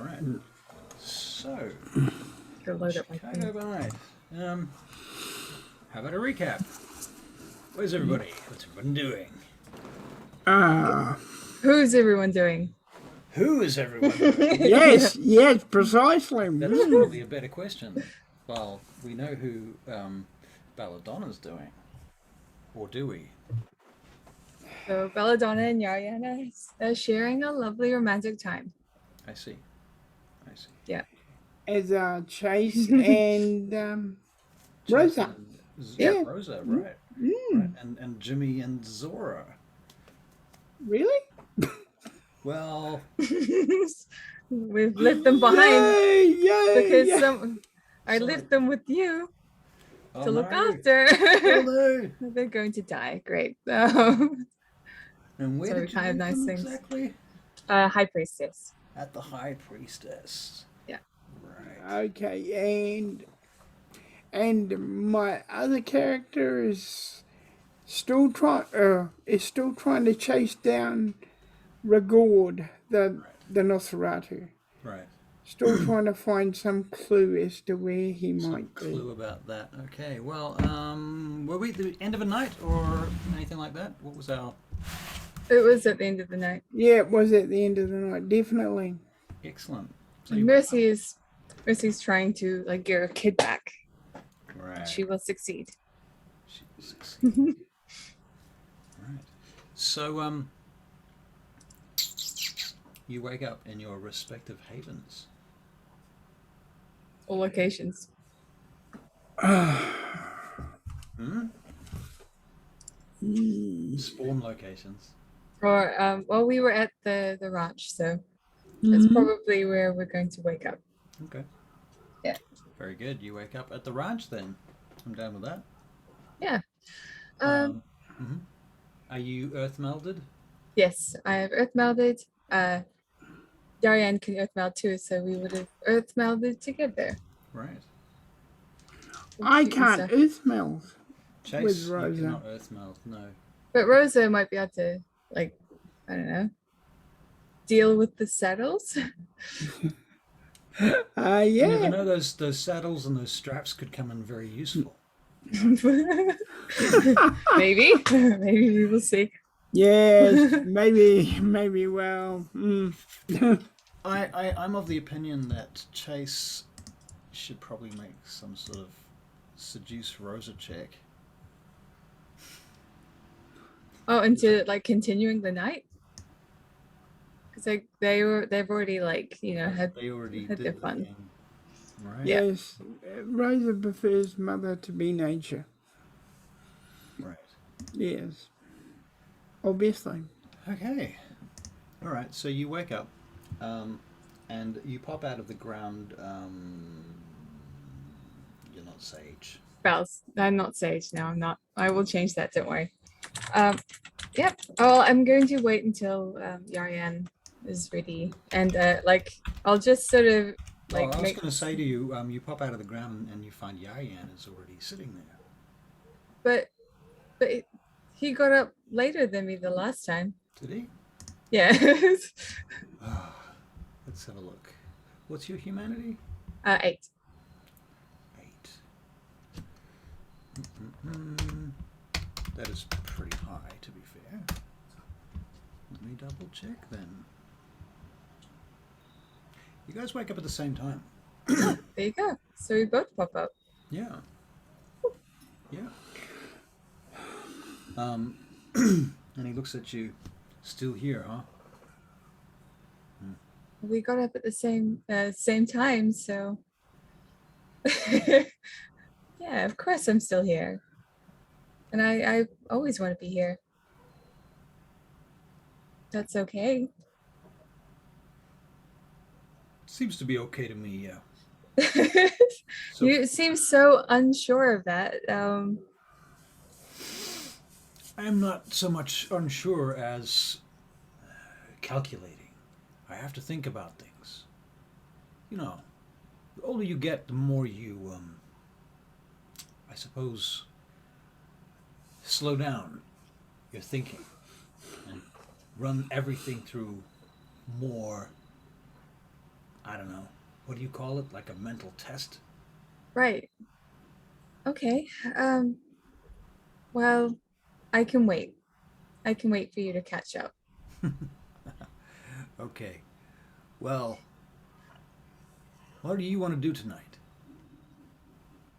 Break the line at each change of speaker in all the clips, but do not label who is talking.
right. So,
Go load up my
Chicago
thing.
by night. How about a recap? Where's everybody? What's everyone doing?
Who's everyone doing?
Who is everyone doing?
Yes, yes, precisely.
That's probably a better question. Well, we know who Belladonna's doing. Or do we?
So Belladonna and Yariana are sharing a lovely romantic time.
I see. I see.
Yeah.
As Chase and Rosa.
Yeah,
Yeah.
Rosa, right. Right. And Jimmy and Zora.
Really?
Well, we've left them behind.
Yay,
because
yay.
I left them with you to look
no.
after.
Oh, no.
They're going to die. Great.
And where
So
did you
kind of
leave
nice
them
things.
exactly?
High Priestess.
At the High Priestess.
Yeah.
Right.
Okay, and my other character is still trying to chase down Ragord, the Nosferatu.
Right.
Still trying to find some clue as to where he
Some
might be.
clue about that. Okay, well, were we at the end of a night or anything like that? What was our...
It was at the end of the night.
Yeah, it was at the end of the night, definitely.
Excellent. So
And Mercy's trying to get her kid back.
Right.
She will succeed.
She will succeed. Right. So, you wake up in your respective havens.
All locations.
Spawn locations.
Or well, we were at the ranch, so that's probably where we're going to wake up.
Okay.
Yeah.
Very good. You wake up at the ranch then. I'm down with that.
Yeah.
Are you earth melded?
Yes, I have earth melded. Darian can earth meld too, so we would have earth melded together.
Right.
I can't earth meld
Chase,
with
you
Rosa.
cannot earth meld, no.
But Rosa might be able to, I don't know, deal with the saddles.
Yeah.
You never know, those saddles and those straps could come in very useful.
Maybe we will see.
Yes, maybe. Well,
I'm of the opinion that Chase should probably make some sort of seduce Rosa check.
Oh, into continuing the night, because they've already had their fun.
Right.
yes. Rosa prefers mother to be nature.
Right.
Yes. Obviously.
Okay. All right. So you wake up, and you pop out of the ground. You're not Sage.
Bells. I'm not Sage now. I'm not. I will change that. Don't worry. Yep. Oh, I'm going to wait until Yarian is ready, and I'll just sort of
I was going to say to you, you pop out of the ground and you find Yarian is already sitting there.
But he got up later than me the last time.
Did he?
Yeah.
Let's have a look. What's your humanity?
8.
8. That is pretty high, to be fair. Let me double check then. You guys wake up at the same time.
There you go. So we both pop up.
Yeah. Yeah. And he looks at you. Still here, huh?
We got up at the same time, so yeah, of course I'm still here. And I always want to be here. That's okay.
Seems to be okay to me, yeah.
You seem so unsure of that.
I'm not so much unsure as calculating. I have to think about things. You know, the older you get, the more you, I suppose, slow down your thinking and run everything through more I don't know. What do you call it? Like a mental test?
Right. Okay. Well, I can wait. I can wait for you to catch up.
Okay. Well, what do you want to do tonight?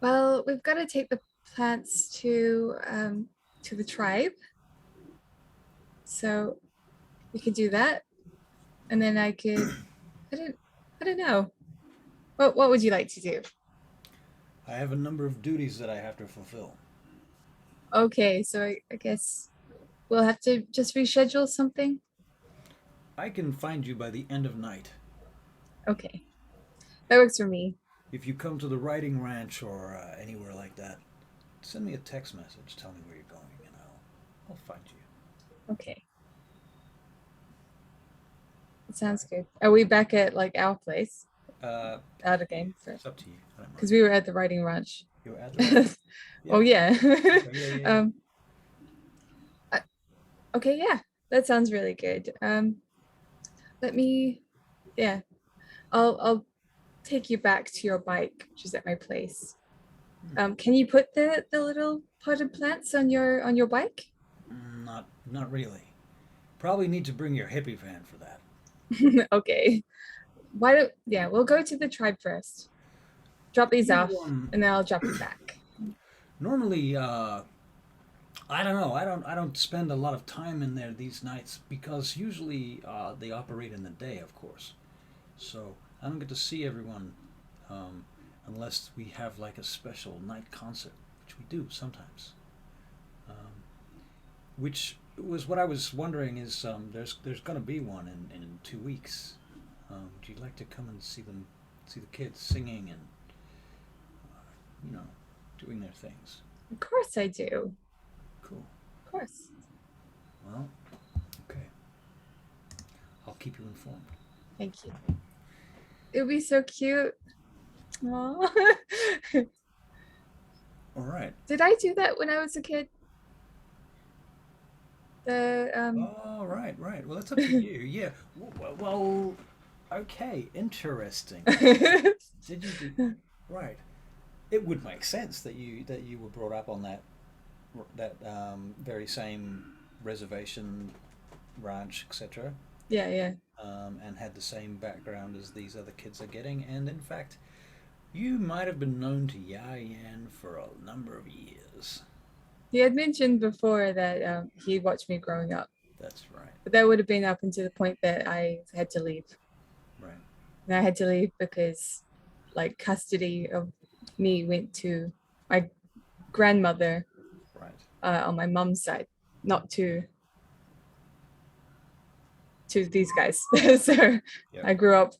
Well, we've got to take the plants to the tribe. So we could do that. And then I could I don't know. What would you like to do?
I have a number of duties that I have to fulfill.
Okay, so I guess we'll have to just reschedule something.
I can find you by the end of night.
Okay. That works for me.
If you come to the riding ranch or anywhere like that, send me a text message. Tell me where you're going, and I'll find you.
Okay. That sounds good. Are we back at like our place?
Uh,
Out of game?
it's up to you. I don't
Because
mind.
we were at the riding ranch.
You were at the ranch?
Oh yeah.
Okay, yeah.
Okay, yeah. That sounds really good. Let me yeah. I'll take you back to your bike, which is at my place. Can you put the little potted plants on your bike?
Not really. Probably need to bring your hippie van for that.
Okay. Why don't we'll go to the tribe first. Drop these off, and then I'll drop you back.
Normally, I don't know. I don't spend a lot of time in there these nights because usually they operate in the day, of course. So I don't get to see everyone unless we have like a special night concert, which we do sometimes. Which was what I was wondering is there's going to be one in 2 weeks. Would you like to come and see the kids singing and doing their things?
Of course I do.
Cool.
Of course.
Well, okay. I'll keep you informed.
Thank you. It would be so cute. Aww.
All right.
Did I do that when I was a kid? The
Oh, right. Well, that's up to you. Yeah. Well, okay. Interesting. Did you do right? It would make sense that you were brought up on that very same reservation, ranch, etc.
yeah.
And had the same background as these other kids are getting. And in fact, you might have been known to Yan for a number of years.
He had mentioned before that he watched me growing up.
That's right.
But that would have been up until the point that I had to leave.
Right.
And I had to leave because like custody of me went to my grandmother.
Right.
On my mom's side, not to these guys. So
Yep.
I grew up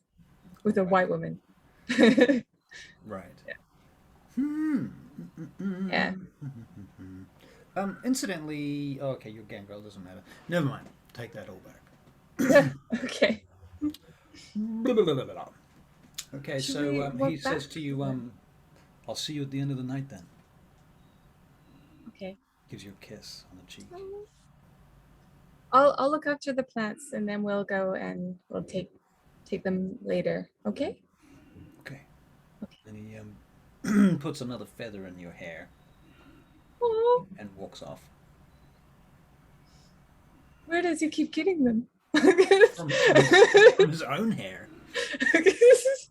with a white woman.
Right.
Yeah. Yeah.
Incidentally, okay, your gangrel doesn't matter. Never mind. Take that all back.
Okay.
Okay,
Should
so
we walk
he says
back?
to you, I'll see you at the end of the night then.
Okay.
Gives you a kiss on the cheek.
I'll look after the plants and then we'll go and we'll take them later. Okay?
Okay. Then he puts another feather in your hair
Oh,
and walks off.
where does he keep getting them?
From his own hair. That's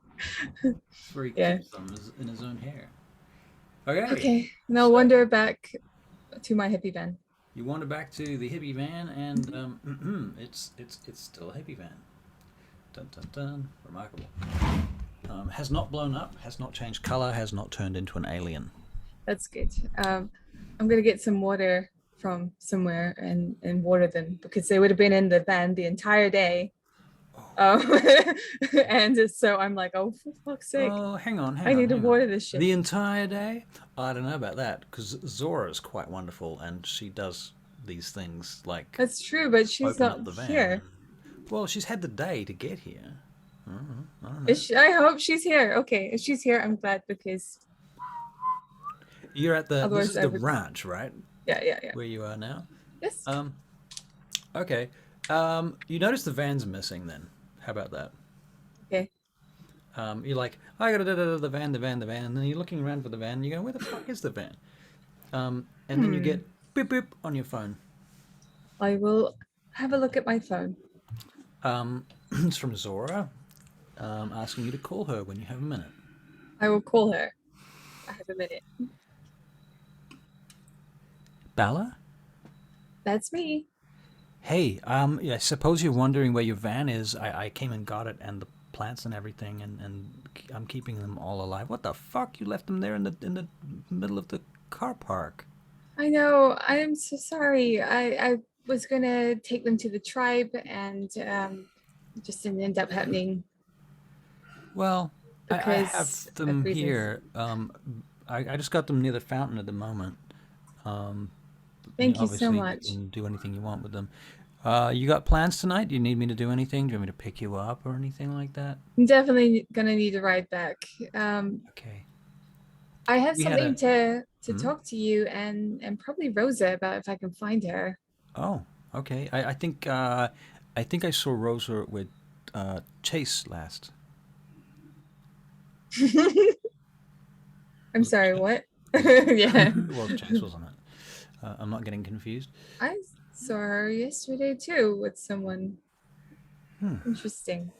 where he
Yeah.
keeps them, is in his own hair. Okay.
Okay. And I'll wander back to my hippie van.
You wander back to the hippie van, and it's still a hippie van. Dun dun dun. Remarkable. Has not blown up, has not changed color, has not turned into an alien.
That's good. I'm gonna get some water from somewhere and water them because they would have been in the van the entire day. And so I'm like, oh, for fuck's sake.
Oh, hang on.
I need to water this shit.
The entire day? I don't know about that, because Zora's quite wonderful, and she does these things like
That's true, but she's
open up
not
the van.
here.
Well, she's had the day to get here. I don't know.
I hope she's here. Okay, if she's here, I'm glad because
You're at the
Otherwise
this is
I
the
would-
ranch, right?
yeah.
Where you are now.
Yes.
Okay. You notice the van's missing then. How about that?
Okay.
You're like, I gotta the van, and then you're looking around for the van, and you go, where the fuck is the van? And then you get beep beep on your phone.
I will have a look at my phone.
It's from Zora, asking you to call her when you have a minute.
I will call her. I have a minute.
Bella?
That's me.
Hey, I suppose you're wondering where your van is. I came and got it, and the plants and everything, and I'm keeping them all alive. What the fuck? You left them there in the middle of the car park.
I know. I am so sorry. I was gonna take them to the tribe, and just didn't end up happening.
Well, I have
Because of
them
reasons.
here. I just got them near the fountain at the moment.
Thank you so
Obviously,
much.
you can do anything you want with them. You got plans tonight? Do you need me to do anything? Do you want me to pick you up or anything like that?
I'm definitely gonna need a ride back.
Okay.
I have
We had
something to
Hmm?
talk to you and probably Rosa about if I can find her.
Oh, okay. I think I saw Rosa with Chase last.
I'm
Was it
sorry,
Chase?
what? Yeah.
It was Chase, wasn't it? I'm not getting confused.
I saw her yesterday too with someone.
Hmm.
Interesting.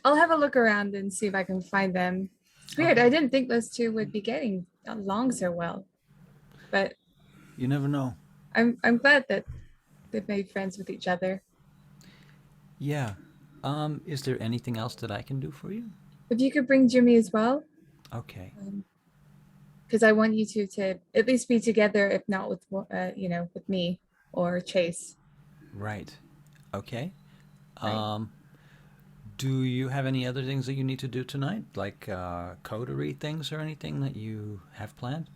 I'll have a look around and see if I can find them. It's weird.
Okay.
I didn't think those two would be getting along so well, but
You never know.
I'm glad that they've made friends with each other.
Yeah. Is there anything else that I can do for you?
If you could bring Jimmy as well,
Okay.
because I want you two to at least be together, if not with with me or Chase.
Right. Okay.
Right.
Do you have any other things that you need to do tonight, like coterie things or anything that you have planned?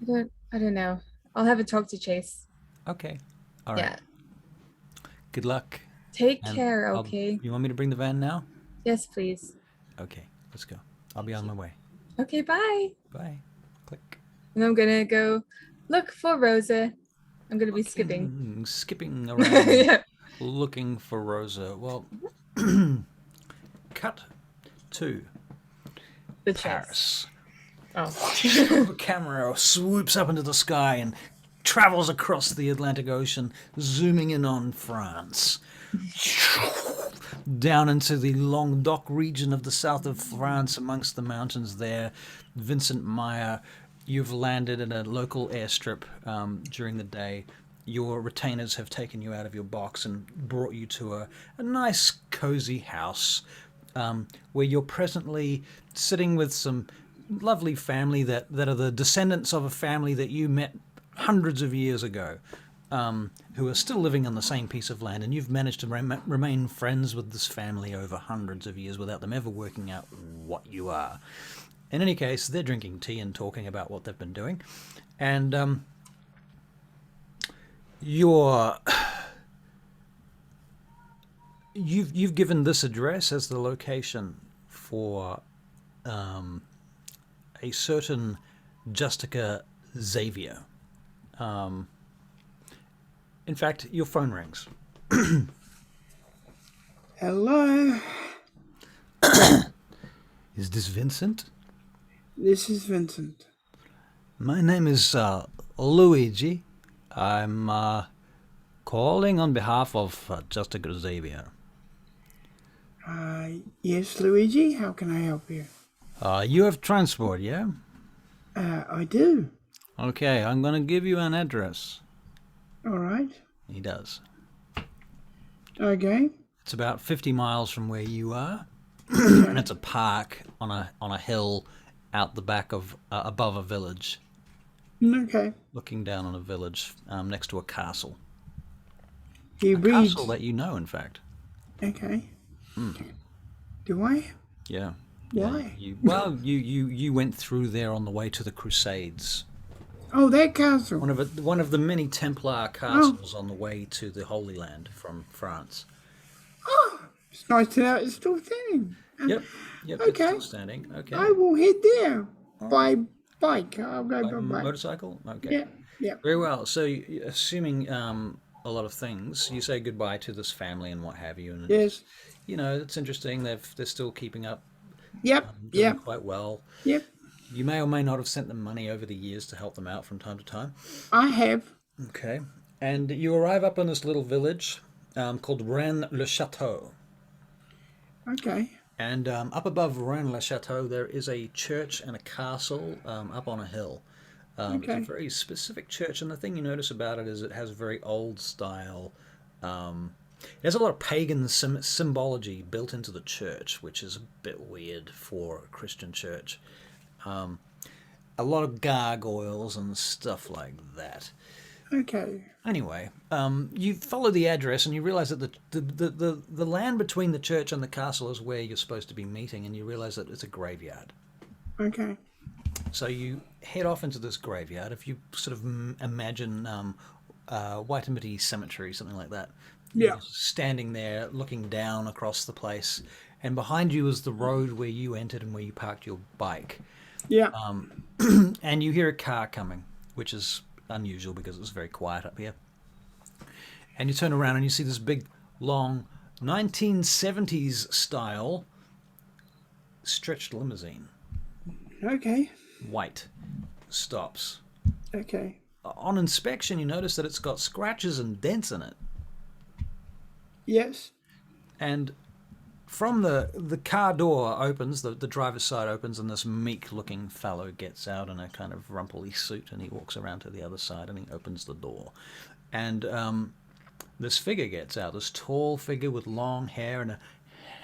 I don't know. I'll have a talk to Chase.
Okay. All right.
Yeah.
Good luck.
Take
And
care,
I'll.
okay?
You want me to bring the van now?
Yes, please.
Okay. Let's go. I'll be on my way.
Okay, bye.
Bye. Click.
And I'm gonna go look for Rosa. I'm gonna be skipping.
Skipping around,
Yeah.
looking for Rosa. Well, cut to
The
Paris.
chest. Oh.
The camera swoops up into the sky and travels across the Atlantic Ocean, zooming in on France. Down into the Languedoc region of the south of France, amongst the mountains there. Vincent Meyer, you've landed at a local airstrip during the day. Your retainers have taken you out of your box and brought you to a nice, cozy house where you're presently sitting with some lovely family that are the descendants of a family that you met hundreds of years ago, who are still living on the same piece of land, and you've managed to remain friends with this family over hundreds of years without them ever working out what you are. In any case, they're drinking tea and talking about what they've been doing, and you've given this address as the location for a certain Justica Xavier. In fact, your phone rings.
Hello,
Is this Vincent?
this is Vincent.
My name is Luigi. I'm calling on behalf of Justica Xavier.
Yes, Luigi, how can I help you?
You have transport, yeah?
I do.
Okay, I'm going to give you an address.
All right.
He does.
Okay.
It's about 50 miles from where you are, and it's a park on a hill out the back of above a village,
Okay.
looking down on a village next to a castle.
He
A
reads.
castle that you know, in fact.
Okay. Do I?
Yeah.
Why?
You went through there on the way to the Crusades.
Oh, that castle.
One of the many Templar castles on the way to the Holy Land from France.
Oh, it's nice to know it's still standing.
Yep. It's
Okay.
still standing. Okay.
I will head there by bike. I'll go
By
by bike.
motorcycle? Okay.
Yeah. Yeah.
Very well. So, assuming a lot of things. You say goodbye to this family and what have you, and
Yes.
you know, it's interesting. They're still keeping up,
Yep.
doing
Yep.
quite well.
Yep.
You may or may not have sent them money over the years to help them out from time to time.
I have.
Okay. And you arrive up in this little village called Rennes-le-Château.
Okay.
And up above Rennes-le-Château, there is a church and a castle up on a hill. It's a
Okay.
very specific church, and the thing you notice about it is it has very old style. It has a lot of pagan symbology built into the church, which is a bit weird for a Christian church. A lot of gargoyles and stuff like that.
Okay.
Anyway, you follow the address and you realize that the land between the church and the castle is where you're supposed to be meeting, and you realize that it's a graveyard.
Okay.
So you head off into this graveyard. If you sort of imagine Waitemata Cemetery, something like that.
Yeah.
You're standing there looking down across the place, and behind you is the road where you entered and where you parked your bike.
Yeah.
And you hear a car coming, which is unusual because it was very quiet up here. And you turn around and you see this big, long, 1970s style stretched limousine.
Okay.
White. Stops.
Okay.
On inspection, you notice that it's got scratches and dents in it.
Yes.
And from the car door opens, the driver's side opens, and this meek-looking fellow gets out in a kind of rumply suit, and he walks around to the other side, and he opens the door. And this figure gets out, this tall figure with long hair and a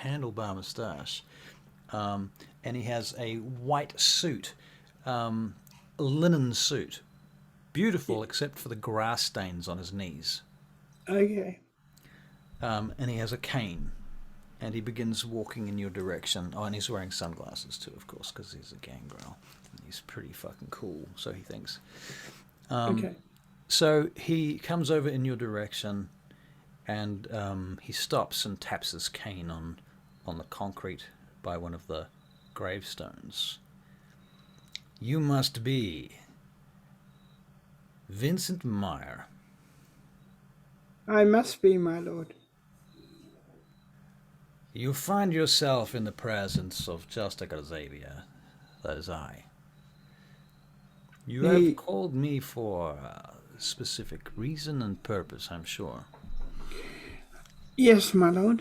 handlebar moustache. And he has a white suit, a linen suit. Beautiful, except for the grass stains on his knees.
Okay.
And he has a cane. And he begins walking in your direction. Oh, and he's wearing sunglasses too, of course, because he's a gangrel. And he's pretty fucking cool, so he thinks.
Okay.
So he comes over in your direction, and he stops and taps his cane on the concrete by one of the gravestones. You must be Vincent Meyer.
I must be, my lord.
You find yourself in the presence of just a Xavier, that is I. You have called me for a specific reason and purpose, I'm sure.
Yes, my lord.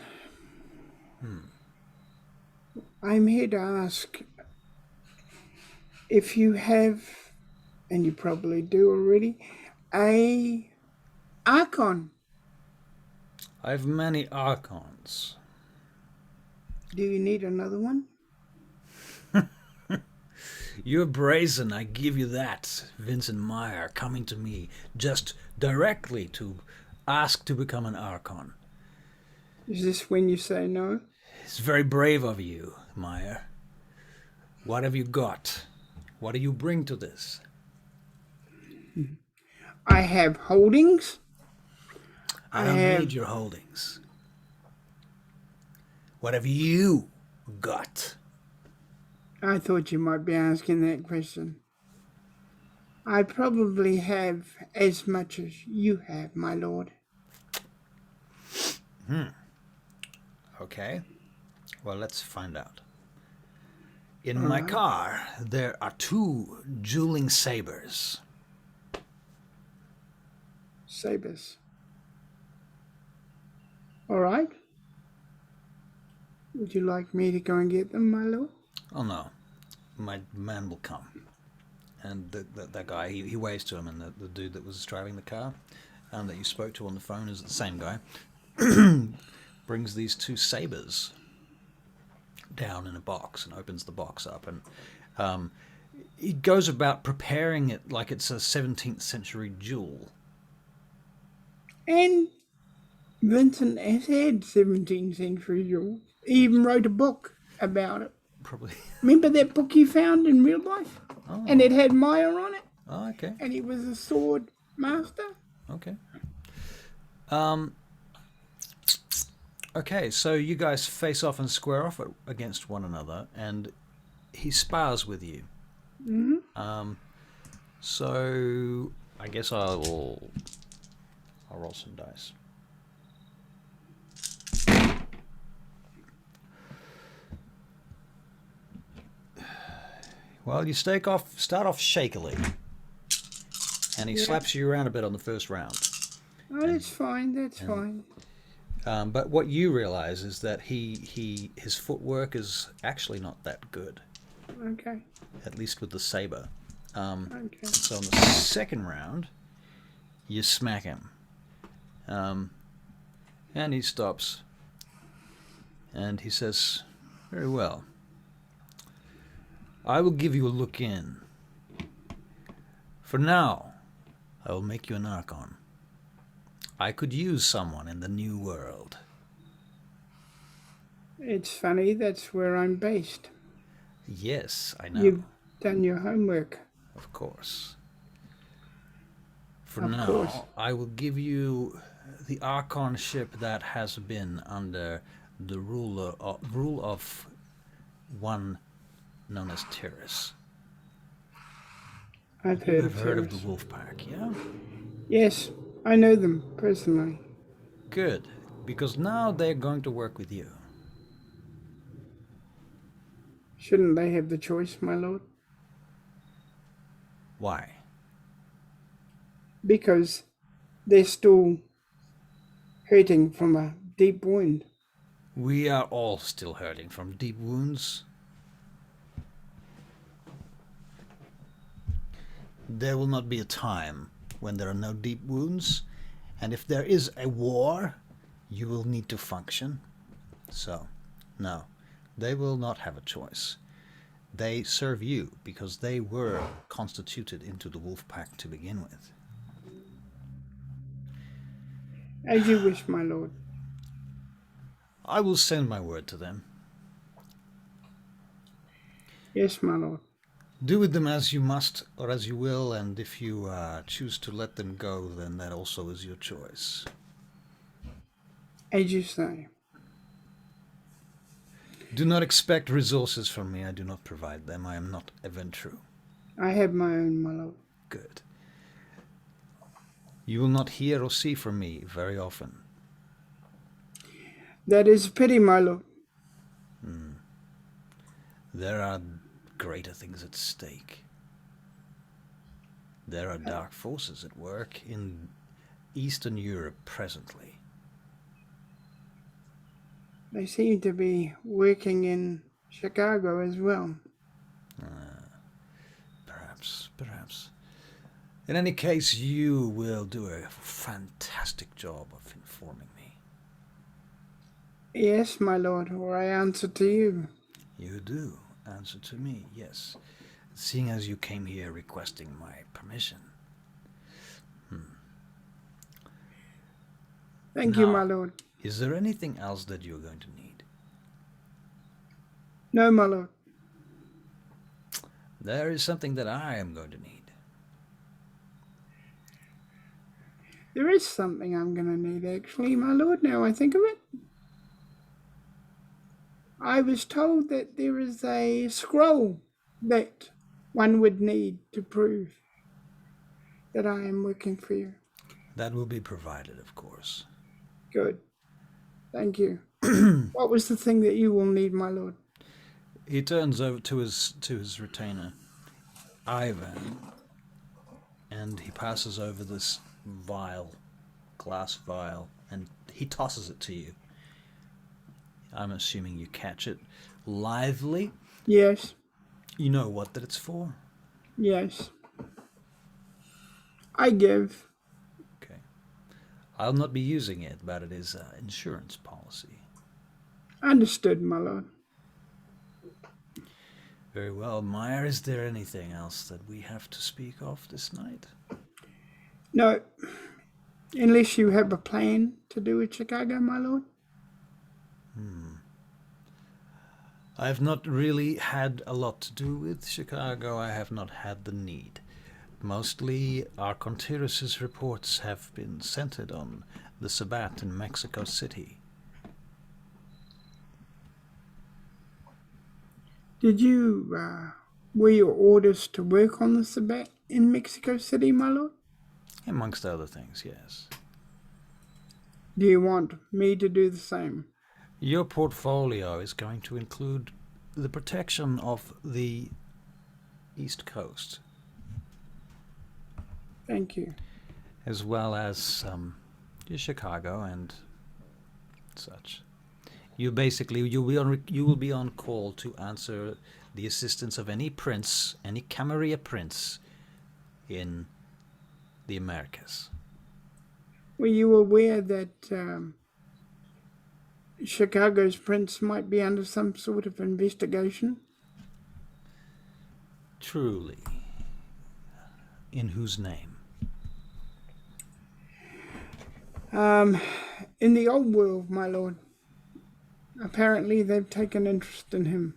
I'm here to ask if you have, and you probably do already, a Archon.
I have many Archons.
Do you need another one?
You're brazen, I give you that. Vincent Meyer coming to me just directly to ask to become an Archon.
Is this when you say no?
It's very brave of you, Meyer. What have you got? What do you bring to this?
I have holdings.
I don't need your holdings. What have you got?
I thought you might be asking that question. I probably have as much as you have, my lord.
Okay. Well, let's find out. In my car, there are 2 dueling sabers.
Sabers. All right. Would you like me to go and get them, my lord?
Oh, no. My man will come. And that guy, he waves to him, and the dude that was driving the car that you spoke to on the phone is the same guy. Brings these 2 sabers down in a box and opens the box up. And he goes about preparing it like it's a 17th century duel.
And Vincent has had 17th century jewels. He even wrote a book about it.
Probably.
Remember that book you found in real life?
Oh.
And it had Meyer on it?
Oh, okay.
And he was a sword master?
Okay. Okay, so you guys face off and square off against one another, and he spars with you.
Mm-hmm.
So I guess I'll I'll roll some dice. Well, you start off shakily, and he slaps you around a bit on the first round.
Oh, that's fine. That's fine.
But what you realize is that his footwork is actually not that good.
Okay.
At least with the saber.
Okay.
So in the second round, you smack him. And he stops. And he says, "Very well. I will give you a look in. For now, I will make you an Archon. I could use someone in the new world."
It's funny. That's where I'm based.
Yes, I know.
You've done your homework.
Of course. For
Of
now,
course.
I will give you the Archonship that has been under the rule of one known as Terrace.
I've
You
heard
have
of
heard of
Terrace.
the Wolf Pack, yeah?
Yes, I know them personally.
Good, because now they're going to work with you.
Shouldn't they have the choice, my lord?
Why?
Because they're still hurting from a deep wound.
We are all still hurting from deep wounds. There will not be a time when there are no deep wounds, and if there is a war, you will need to function. So, no, they will not have a choice. They serve you because they were constituted into the Wolf Pack to begin with.
As you wish, my lord.
I will send my word to them.
Yes, my lord.
Do with them as you must or as you will, and if you choose to let them go, then that also is your choice.
As you say.
Do not expect resources from me. I do not provide them. I am not a Ventru.
I have my own, my lord.
Good. You will not hear or see from me very often.
That is a pity, my lord.
There are greater things at stake. There are dark forces at work in Eastern Europe presently.
They seem to be working in Chicago as well.
Perhaps. In any case, you will do a fantastic job of informing me.
Yes, my lord, or I answer to you.
You do answer to me, yes. Seeing as you came here requesting my permission.
Thank you,
Now,
my lord.
Is there anything else that you're going to need?
No, my lord.
There is something that I am going to need.
There is something I'm going to need, actually, my lord, now I think of it. I was told that there is a scroll that one would need to prove that I am working for you.
That will be provided, of course.
Good. Thank you. What was the thing that you will need, my lord?
He turns over to his retainer, Ivan, and he passes over this glass vial, and he tosses it to you. I'm assuming you catch it lithely.
Yes.
You know what that it's for?
Yes. I give.
Okay. I'll not be using it, but it is an insurance policy.
Understood, my lord.
Very well. Meyer, is there anything else that we have to speak of this night?
No. Unless you have a plan to do with Chicago, my lord.
I have not really had a lot to do with Chicago. I have not had the need. Mostly, our Contreras' reports have been centered on the Sabbat in Mexico City.
Did you, were your orders to work on the Sabbat in Mexico City, my lord?
Amongst other things, yes.
Do you want me to do the same?
Your portfolio is going to include the protection of the East Coast,
Thank you.
as well as Chicago and such. You will be on call to answer the assistance of any prince, any Camarilla prince in the Americas.
Were you aware that Chicago's prince might be under some sort of investigation?
Truly. In whose name?
In the old world, my lord. Apparently they've taken interest in him.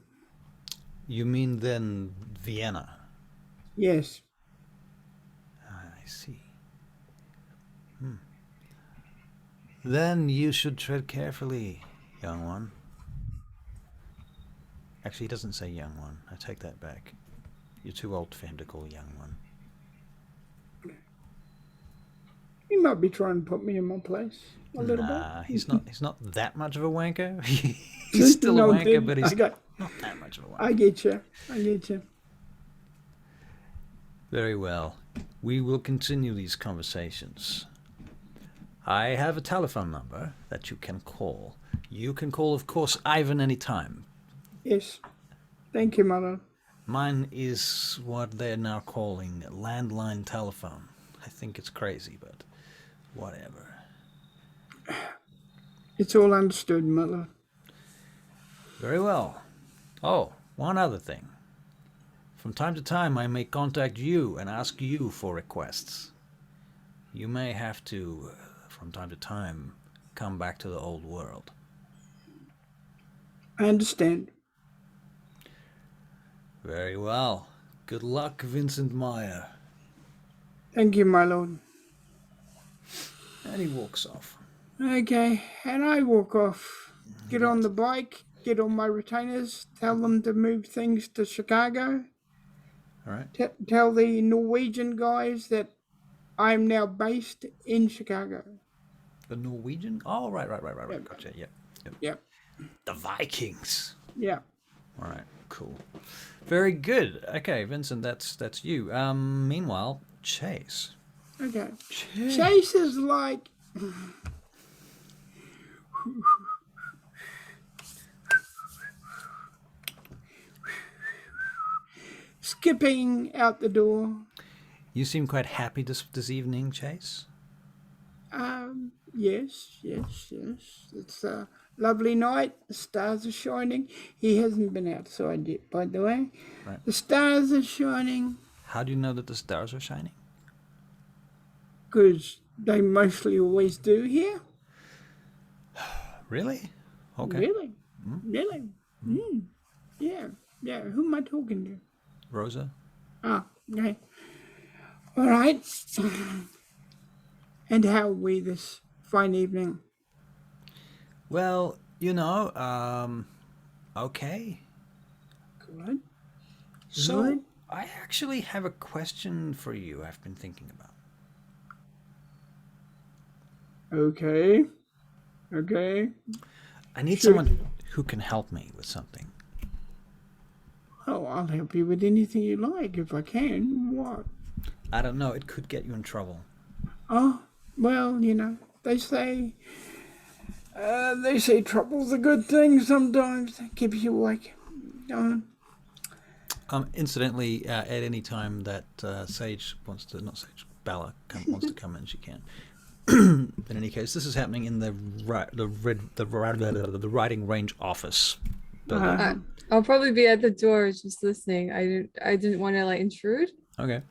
You mean then Vienna?
Yes.
I see. Then you should tread carefully, young one. Actually, he doesn't say young one. I take that back. You're too old for him to call young one.
He might be trying to put me in my place a little bit.
Nah, he's not that much of a wanker. He's still
No,
a wanker,
then
but he's
I
not that much of a wanker.
I get you.
Very well. We will continue these conversations. I have a telephone number that you can call. You can call, of course, Ivan anytime.
Yes. Thank you, my lord.
Mine is what they're now calling landline telephone. I think it's crazy, but whatever.
It's all understood, my lord.
Very well. Oh, one other thing. From time to time, I may contact you and ask you for requests. You may have to, from time to time, come back to the old world.
I understand.
Very well. Good luck, Vincent Meyer.
Thank you, my lord.
And he walks off.
Okay, and I walk off. Get on the bike, get on my retainers, tell them to move things to Chicago.
All right.
Tell the Norwegian guys that I'm now based in Chicago.
The Norwegian? Oh, right.
Yep.
Gotcha. Yep.
Yep.
The Vikings.
Yeah.
All right. Cool. Very good. Okay, Vincent, that's you. Meanwhile, Chase.
Okay. Chase is like skipping out the door.
You seem quite happy this evening, Chase.
Yes. It's a lovely night. The stars are shining. He hasn't been outside yet, by the way.
Right.
The stars are shining
How do you know that the stars are shining?
because they mostly always do here.
Really? Okay.
Really? Yeah. Who am I talking to?
Rosa?
Ah, okay. All right. And how are we this fine evening?
Well, okay.
Good.
So,
Good.
I actually have a question for you I've been thinking about.
Okay.
I need
Sure.
someone who can help me with something.
Oh, I'll help you with anything you like if I can. What?
I don't know, it could get you in trouble.
Oh, well, they say trouble's a good thing sometimes. It keeps you awake.
Incidentally, at any time that Bella wants to come in, she can. In any case, this is happening in the riding range office building.
I'll probably be at the door just listening. I didn't want to intrude,
Okay.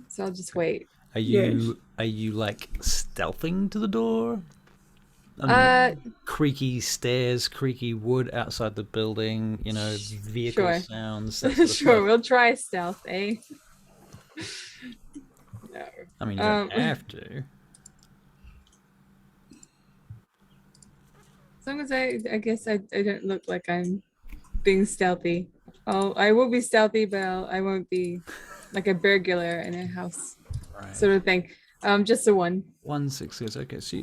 so I'll just wait.
Are you like stealthing to the door? Creaky stairs, creaky wood outside the building, vehicle
Sure.
sounds. That sort of
Sure,
stuff.
we'll try stealth, eh? No.
I mean, you don't have to.
As long as I guess I don't look like I'm being stealthy. I will be stealthy, but I won't be like a burglar in a house
Right.
sort of thing. Just the one.
166. Okay, so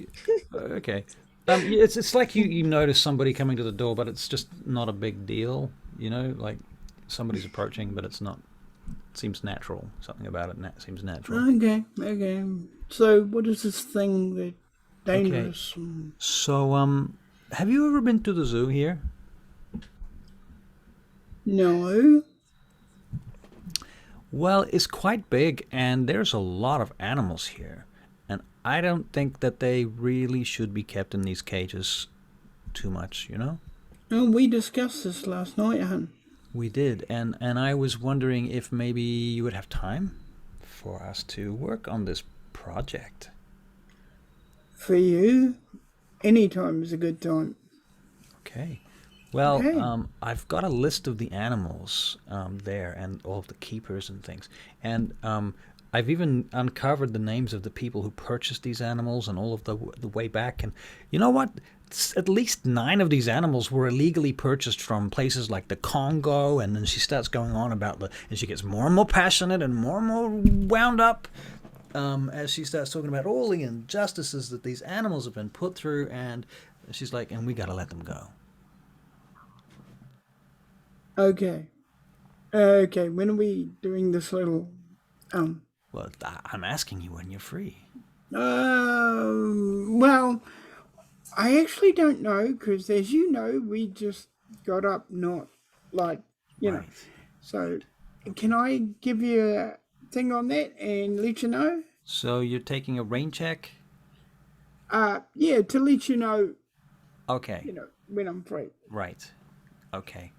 okay. It's like you notice somebody coming to the door, but it's just not a big deal. You know, like somebody's approaching, but it's not. It seems natural. Something about it seems natural.
Okay. So what is this thing that dangerous?
So have you ever been to the zoo here?
No.
Well, it's quite big, and there's a lot of animals here. And I don't think that they really should be kept in these cages too much, you know?
Oh, we discussed this last night, hun.
We did, and I was wondering if maybe you would have time for us to work on this project.
For you, any time is a good time.
Okay. Well,
Okay.
I've got a list of the animals there and all of the keepers and things. And I've even uncovered the names of the people who purchased these animals and all of the way back. And you know what? At least 9 of these animals were illegally purchased from places like the Congo. And then she starts going on about and she gets more and more passionate and more wound up as she starts talking about all the injustices that these animals have been put through. And she's like, and we got to let them go.
Okay. Okay, when are we doing this little
Well, I'm asking you when you're free.
well, I actually don't know, because as you know, we just got up, not like, you know.
Right.
So, can I give you a thing on that and let you know?
So you're taking a rain check?
Yeah, to let you know,
Okay.
you know, when I'm free.
Right. Okay.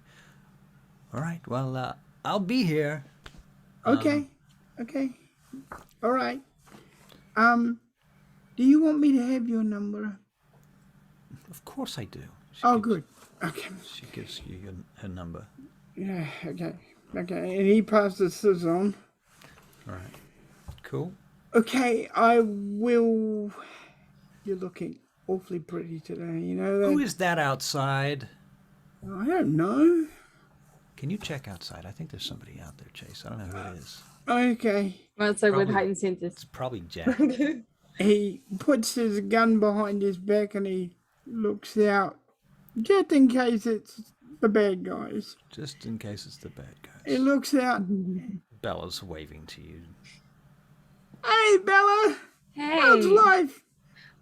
All right. Well, I'll be here.
Okay. Okay. All right. Do you want me to have your number?
Of course I do.
Good. Okay.
She gives you her number.
Yeah, okay. Okay, and he passes this on.
All right. Cool.
Okay, I will... You're looking awfully pretty today, you know that?
Who is that outside?
I don't know.
Can you check outside? I think there's somebody out there, Chase. I don't know who it is.
Okay.
Well, it's like with
Probably-
heightened senses.
It's probably Jack.
He puts his gun behind his back and he looks out, just in case it's the bad guys.
Just in case it's the bad
He
guys.
looks out.
Bella's waving to you.
Hey, Bella!
Hey.
How's life?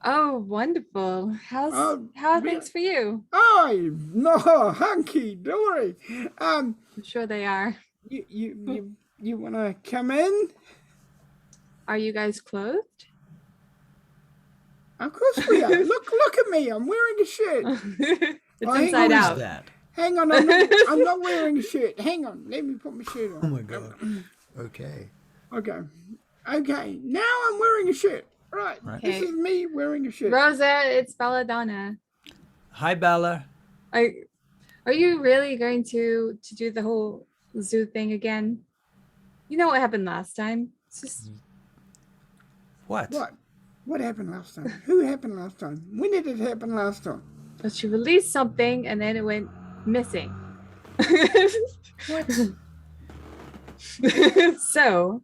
Oh, wonderful. How are things for you?
Oh, no, hunky dory.
I'm sure they are.
You want to come in?
Are you guys clothed?
Of course we are. Look at me. I'm wearing a shirt.
It's
hang
inside
on.
out.
Who's that?
Hang on, I'm not wearing a shirt. Hang on, let me put my shirt on.
Oh my god. Okay.
Okay, now I'm wearing a shirt. Right,
Okay.
this is me wearing a shirt.
Rosa, it's Belladonna.
Hi, Bella.
Are you really going to do the whole zoo thing again? You know what happened last time? It's just
What?
What happened last time? Who happened last time? When did it happen last time?
that she released something and then it went missing.
What?
So,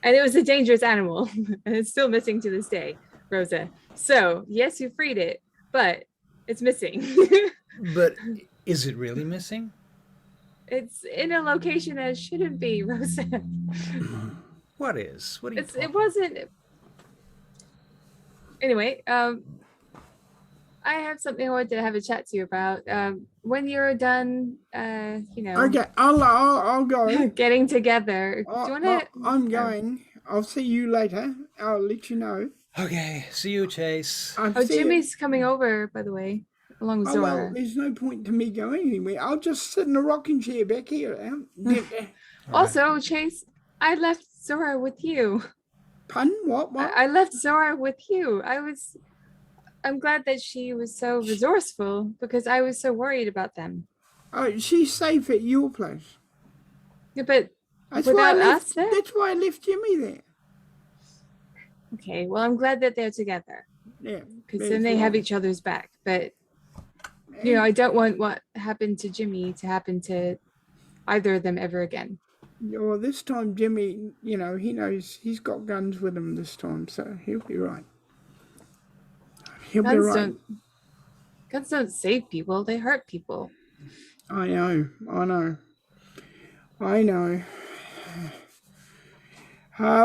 and it was a dangerous animal, and it's still missing to this day, Rosa. So, yes, you freed it, but it's missing.
But is it really missing?
It's in a location that it shouldn't be, Rosa.
What is? What are you
It wasn't. Anyway, I have something I wanted to have a chat to you about. When you're done,
Okay, I'll go.
getting together. Do you want to?
I'm going. I'll see you later. I'll let you know.
Okay, see you, Chase.
I'll
Oh,
see you.
Jimmy's coming over, by the way, along with
Oh,
Zora.
well, there's no point to me going anywhere. I'll just sit in a rocking chair back here.
Also, Chase, I left Zora with you.
Pardon? What?
I left Zora with you. I'm glad that she was so resourceful because I was so worried about them.
Oh, she's safe at your place.
Yeah, but
That's
without
why I left,
us there?
That's why I left Jimmy there.
Okay, well, I'm glad that they're together
Yeah.
because then they have each other's back. But, I don't want what happened to Jimmy to happen to either of them ever again.
Well, this time Jimmy, he knows he's got guns with him this time, so he'll be right. He'll be
Guns
right.
don't save people, they hurt people.
I know. Well,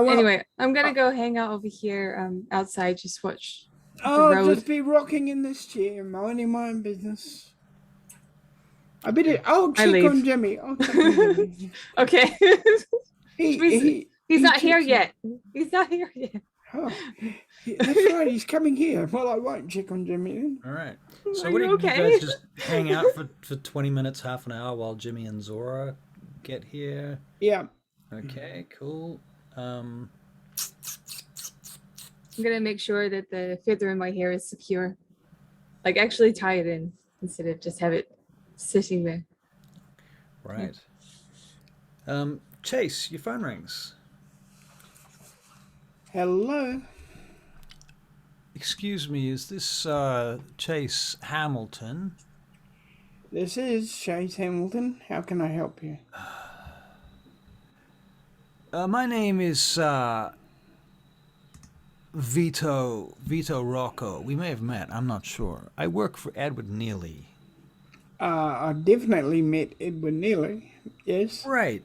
Anyway, I'm gonna go hang out over here outside, just watch the
I'll
road.
just be rocking in this chair, minding my own business. I'll check
leave.
on Jimmy.
Okay.
He's
not here
checks
yet. He's not here yet.
Oh, that's right. He's coming here. Well, I won't check on Jimmy then.
All right. So
Are
what do
you
you
okay?
guys just hang out for 20 minutes, half an hour while Jimmy and Zora get here?
Yeah.
Okay, cool.
I'm gonna make sure that the feather in my hair is secure. Like actually tie it in instead of just have it sitting there.
Right. Chase, your phone rings.
Hello.
Excuse me, is this Chase Hamilton?
This is Chase Hamilton. How can I help you?
My name is Vito Rocco. We may have met, I'm not sure. I work for Edward Neely.
I've definitely met Edward Neely. Yes.
Right.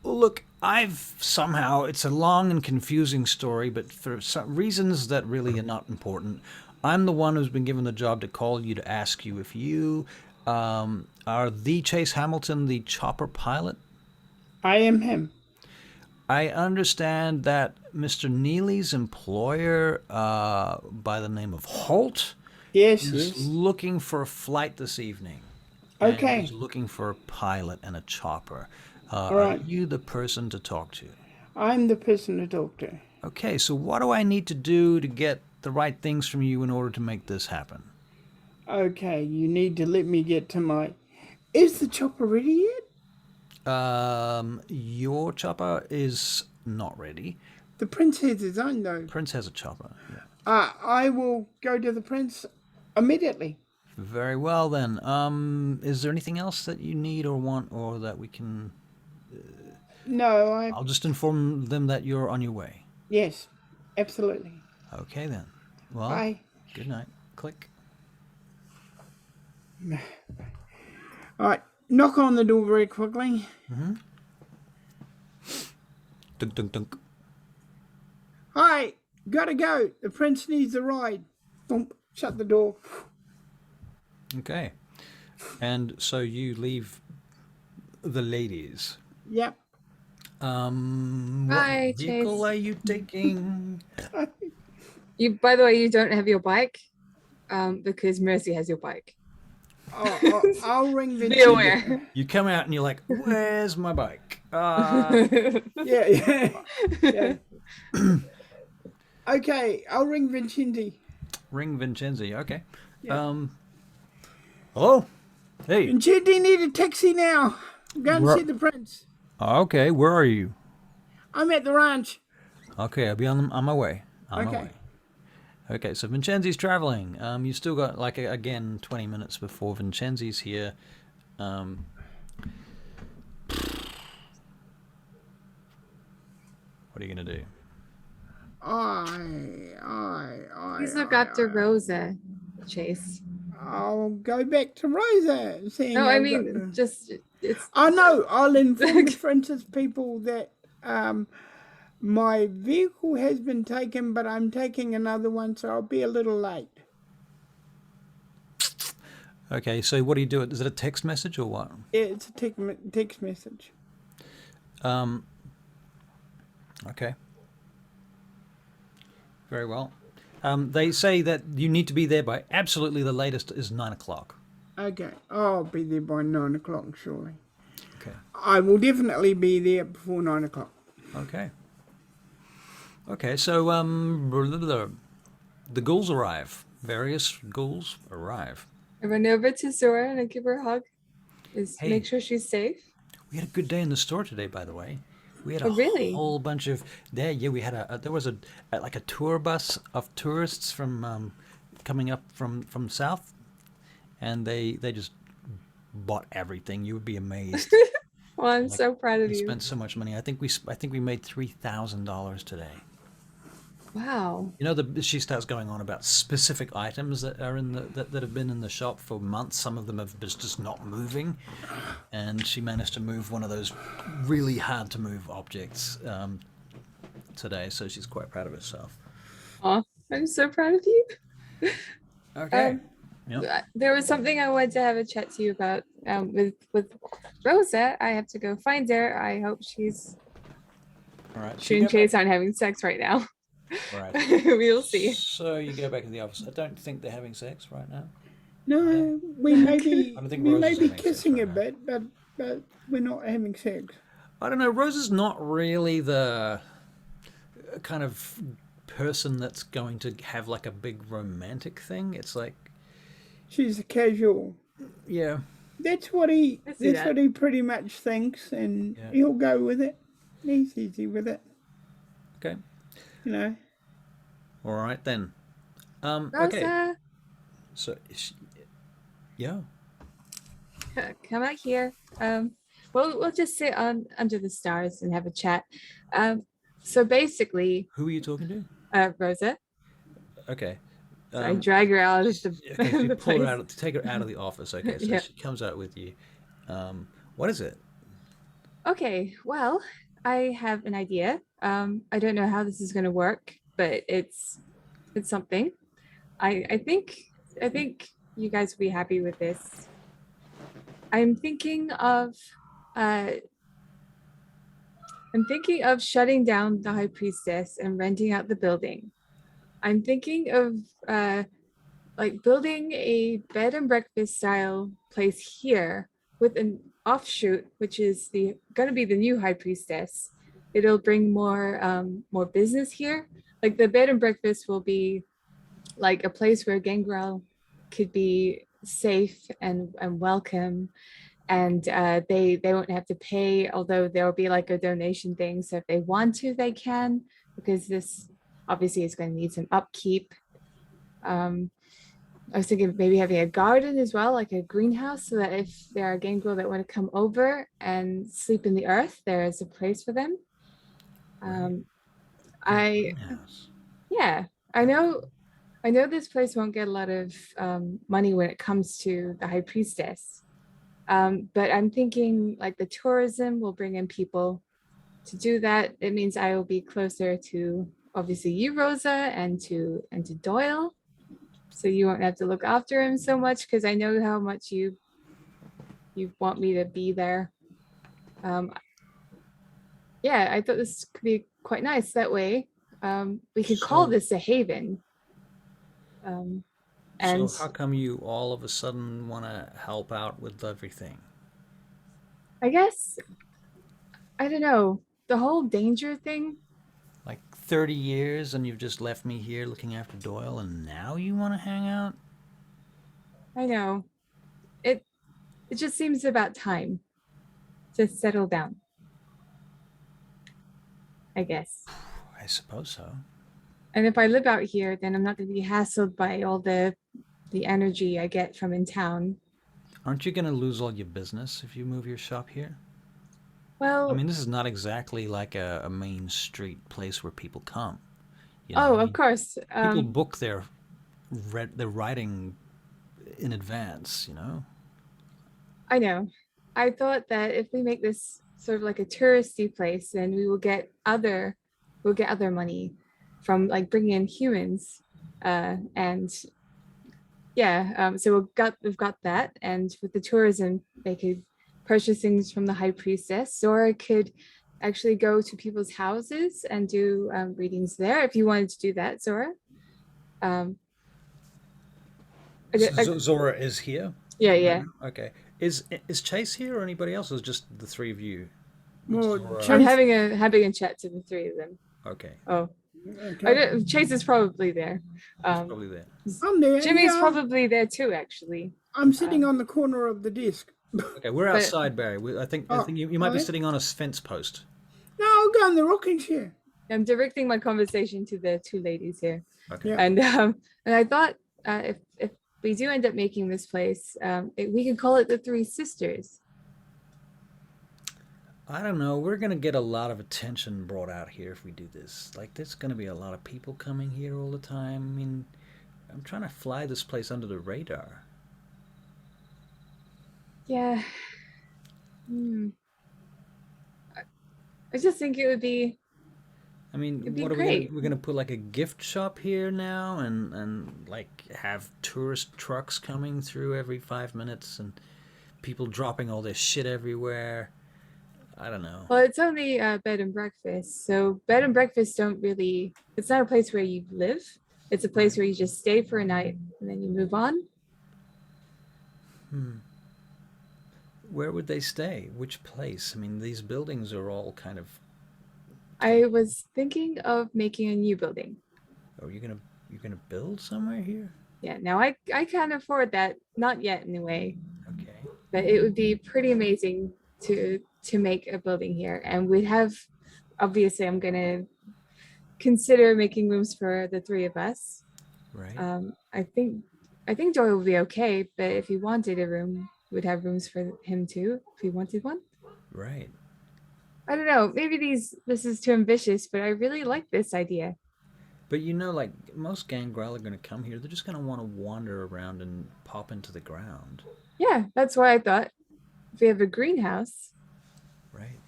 Look, I've somehow, it's a long and confusing story, but for some reasons that really are not important, I'm the one who's been given the job to call you to ask you if you are the Chase Hamilton, the chopper pilot.
I am him.
I understand that Mr. Neely's employer, by the name of Holt, is looking for a flight this evening.
Okay.
And he's looking for a pilot and a chopper.
All right.
Are you the person to talk to?
I'm the person to talk to.
Okay, so what do I need to do to get the right things from you in order to make this happen?
Okay, you need to let me get to my... Is the chopper ready yet?
Your chopper is not ready.
The prince has his own, though.
Prince has a chopper. Yeah.
I will go to the prince immediately.
Very well then. Is there anything else that you need or want, or that we can?
No,
I'll just inform them that you're on your way.
Yes, absolutely.
Okay then. Well,
Bye.
Good night. Click.
All right, knock on the door very quickly.
Mm-hmm. Dunk, dunk, dunk.
Hi, gotta go. The prince needs a ride. Boom, shut the door.
Okay. And so you leave the ladies.
Yep.
Bye,
what vehicle
Chase.
are you taking?
By the way, you don't have your bike, because Mercy has your bike.
I'll ring the...
Be aware.
You come out and you're like, where's my bike?
Yeah. Okay, I'll ring Vincenzi.
Ring Vincenzi. Okay.
Yeah.
Hello? Hey.
Vincenzi, need a taxi now. Go and see the prince.
Okay, where are you?
I'm at the ranch.
Okay, I'll be on my way. On my
Okay.
way. Okay, so Vincenzi's traveling. You still got, like, again, 20 minutes before Vincenzi's here. What are you going to do?
Please look after Rosa, Chase.
I'll go back to Rosa.
No, I mean, just it's.
I know. I'll inform the Princess people that my vehicle has been taken, but I'm taking another one, so I'll be a little late.
Okay, so what do you do? Is it a text message or what?
Yeah, it's a text message.
Okay. Very well. They say that you need to be there by absolutely the latest is 9 o'clock.
Okay, I'll be there by 9 o'clock, surely.
Okay.
I will definitely be there before 9 o'clock.
Okay. Okay, so the ghouls arrive. Various ghouls arrive.
I run over to Zora and I give her a hug.
Hey.
Make sure she's safe.
We had a good day in the store today, by the way. We had a
really?
whole bunch of we had there was a tour bus of tourists from coming up from south, and they just bought everything. You would be amazed.
Well, I'm
Like,
so proud of
we
you.
spent so much money. I think we made $3,000 today.
Wow.
You know, she starts going on about specific items that are in that have been in the shop for months. Some of them have just not moving, and she managed to move one of those really hard to move objects today. So she's quite proud of herself.
Oh, I'm so proud of you.
Okay. Yep.
There was something I wanted to have a chat to you about with Rosa. I have to go find her. I hope she's
All right. So
she
you
and
go back.
Chase aren't having sex right now.
Right.
We'll see.
So you go back to the office. I don't think they're having sex right now.
No, we may be
I don't think
we
Rose
may
is
be
having sex
kissing
right
a
now.
bit, but we're not having sex.
I don't know. Rose is not really the kind of person that's going to have like a big romantic thing. It's like,
She's a casual.
yeah,
That's what he
I see
that's
that.
what he pretty much thinks, and
Yeah.
he'll go with it. He's easy with it,
okay,
you know.
all right then. Okay,
Rosa,
so yeah,
come out here. We'll just sit on under the stars and have a chat. So basically,
who are you talking to?
Rosa.
Okay.
So I drag her out of the,
Okay, so you
the
pull her
place.
out, take her out of the office. Okay, so
Yeah.
she comes out with you. What is it?
Okay, well, I have an idea. I don't know how this is going to work, but it's something. I think you guys will be happy with this. I'm thinking of shutting down the High Priestess and renting out the building. I'm thinking of like building a bed and breakfast style place here with an offshoot, which is gonna be the new High Priestess. It'll bring more business here. Like the bed and breakfast will be like a place where Gangrel could be safe and welcome, and they won't have to pay, although there will be like a donation thing, so if they want to they can, because this obviously is going to need some upkeep. I was thinking of maybe having a garden as well, like a greenhouse, so that if there are Gangrel that want to come over and sleep in the earth, there is a place for them.
Greenhouse.
Yeah, I know this place won't get a lot of money when it comes to the High Priestess. But I'm thinking like the tourism will bring in people to do that. It means I will be closer to obviously you, Rosa, and to Doyle. So you won't have to look after him so much, because I know how much you want me to be there. Yeah, I thought this could be quite nice that way. We could call this a haven. And
So how come you all of a sudden want to help out with everything?
I guess, I don't know, the whole danger thing.
Like 30 years and you've just left me here looking after Doyle and now you want to hang out?
I know. It just seems about time to settle down, I guess.
I suppose so.
And if I live out here, then I'm not going to be hassled by all the energy I get from in town.
Aren't you going to lose all your business if you move your shop here?
Well,
I mean, this is not exactly like a main street place where people come. You
oh,
know?
of course.
People book their writing in advance, you know?
I know. I thought that if we make this sort of like a touristy place, then we will get other money from like bringing in humans, and yeah. So we've got that, and with the tourism, they could purchase things from the High Priestess. Zora could actually go to people's houses and do readings there if you wanted to do that, Zora.
Zora is here?
Yeah,
right
yeah.
now? Okay. Is Chase here or anybody else, or just the three of you?
Well,
Zora-
I'm
Chase,
having a chat to the three of them.
Okay.
Oh,
okay.
I don't, Chase is probably there.
He's probably there.
I'm there.
Jimmy's
yeah,
probably there too, actually.
I'm sitting on the corner of the desk.
Okay, we're outside, Barry. I think you might be
alright.
sitting on a fence post.
No, I'll go in the rocking chair.
I'm directing my conversation to the two ladies here,
Okay.
Yeah.
and I thought if we do end up making this place, we could call it the Three Sisters.
I don't know. We're gonna get a lot of attention brought out here if we do this. Like, there's gonna be a lot of people coming here all the time. I mean, I'm trying to fly this place under the radar.
Yeah. Hmm. I just think it would be
I mean,
it'd be
what are we gonna?
great.
We're gonna put like a gift shop here now, and like have tourist trucks coming through every 5 minutes, and people dropping all their shit everywhere. I don't know.
Well, it's only bed and breakfast. So bed and breakfast don't really, it's not a place where you live. It's a place where you just stay for a night and then you move on.
Hmm. Where would they stay? Which place? I mean, these buildings are all kind of.
I was thinking of making a new building.
Oh, you're gonna build somewhere here?
Yeah, now I can't afford that, not yet anyway,
Okay.
but it would be pretty amazing to make a building here. And we'd have, obviously I'm gonna consider making rooms for the three of us.
Right.
I think Joy will be okay, but if he wanted a room, we'd have rooms for him too, if he wanted one.
Right.
I don't know, maybe this is too ambitious, but I really like this idea.
But you know, like most gangrel are gonna come here. They're just gonna want to wander around and pop into the ground.
Yeah, that's why I thought if we have a greenhouse,
Right.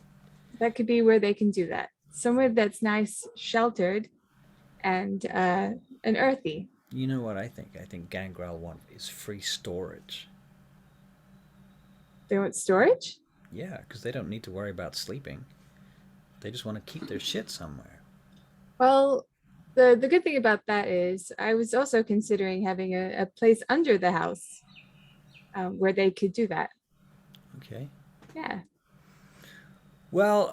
that could be where they can do that. Somewhere that's nice, sheltered, and earthy.
You know what I think? I think gangrel want is free storage.
They want storage?
Yeah, because they don't need to worry about sleeping. They just want to keep their shit somewhere.
Well, the good thing about that is I was also considering having a place under the house where they could do that.
Okay.
Yeah.
Well,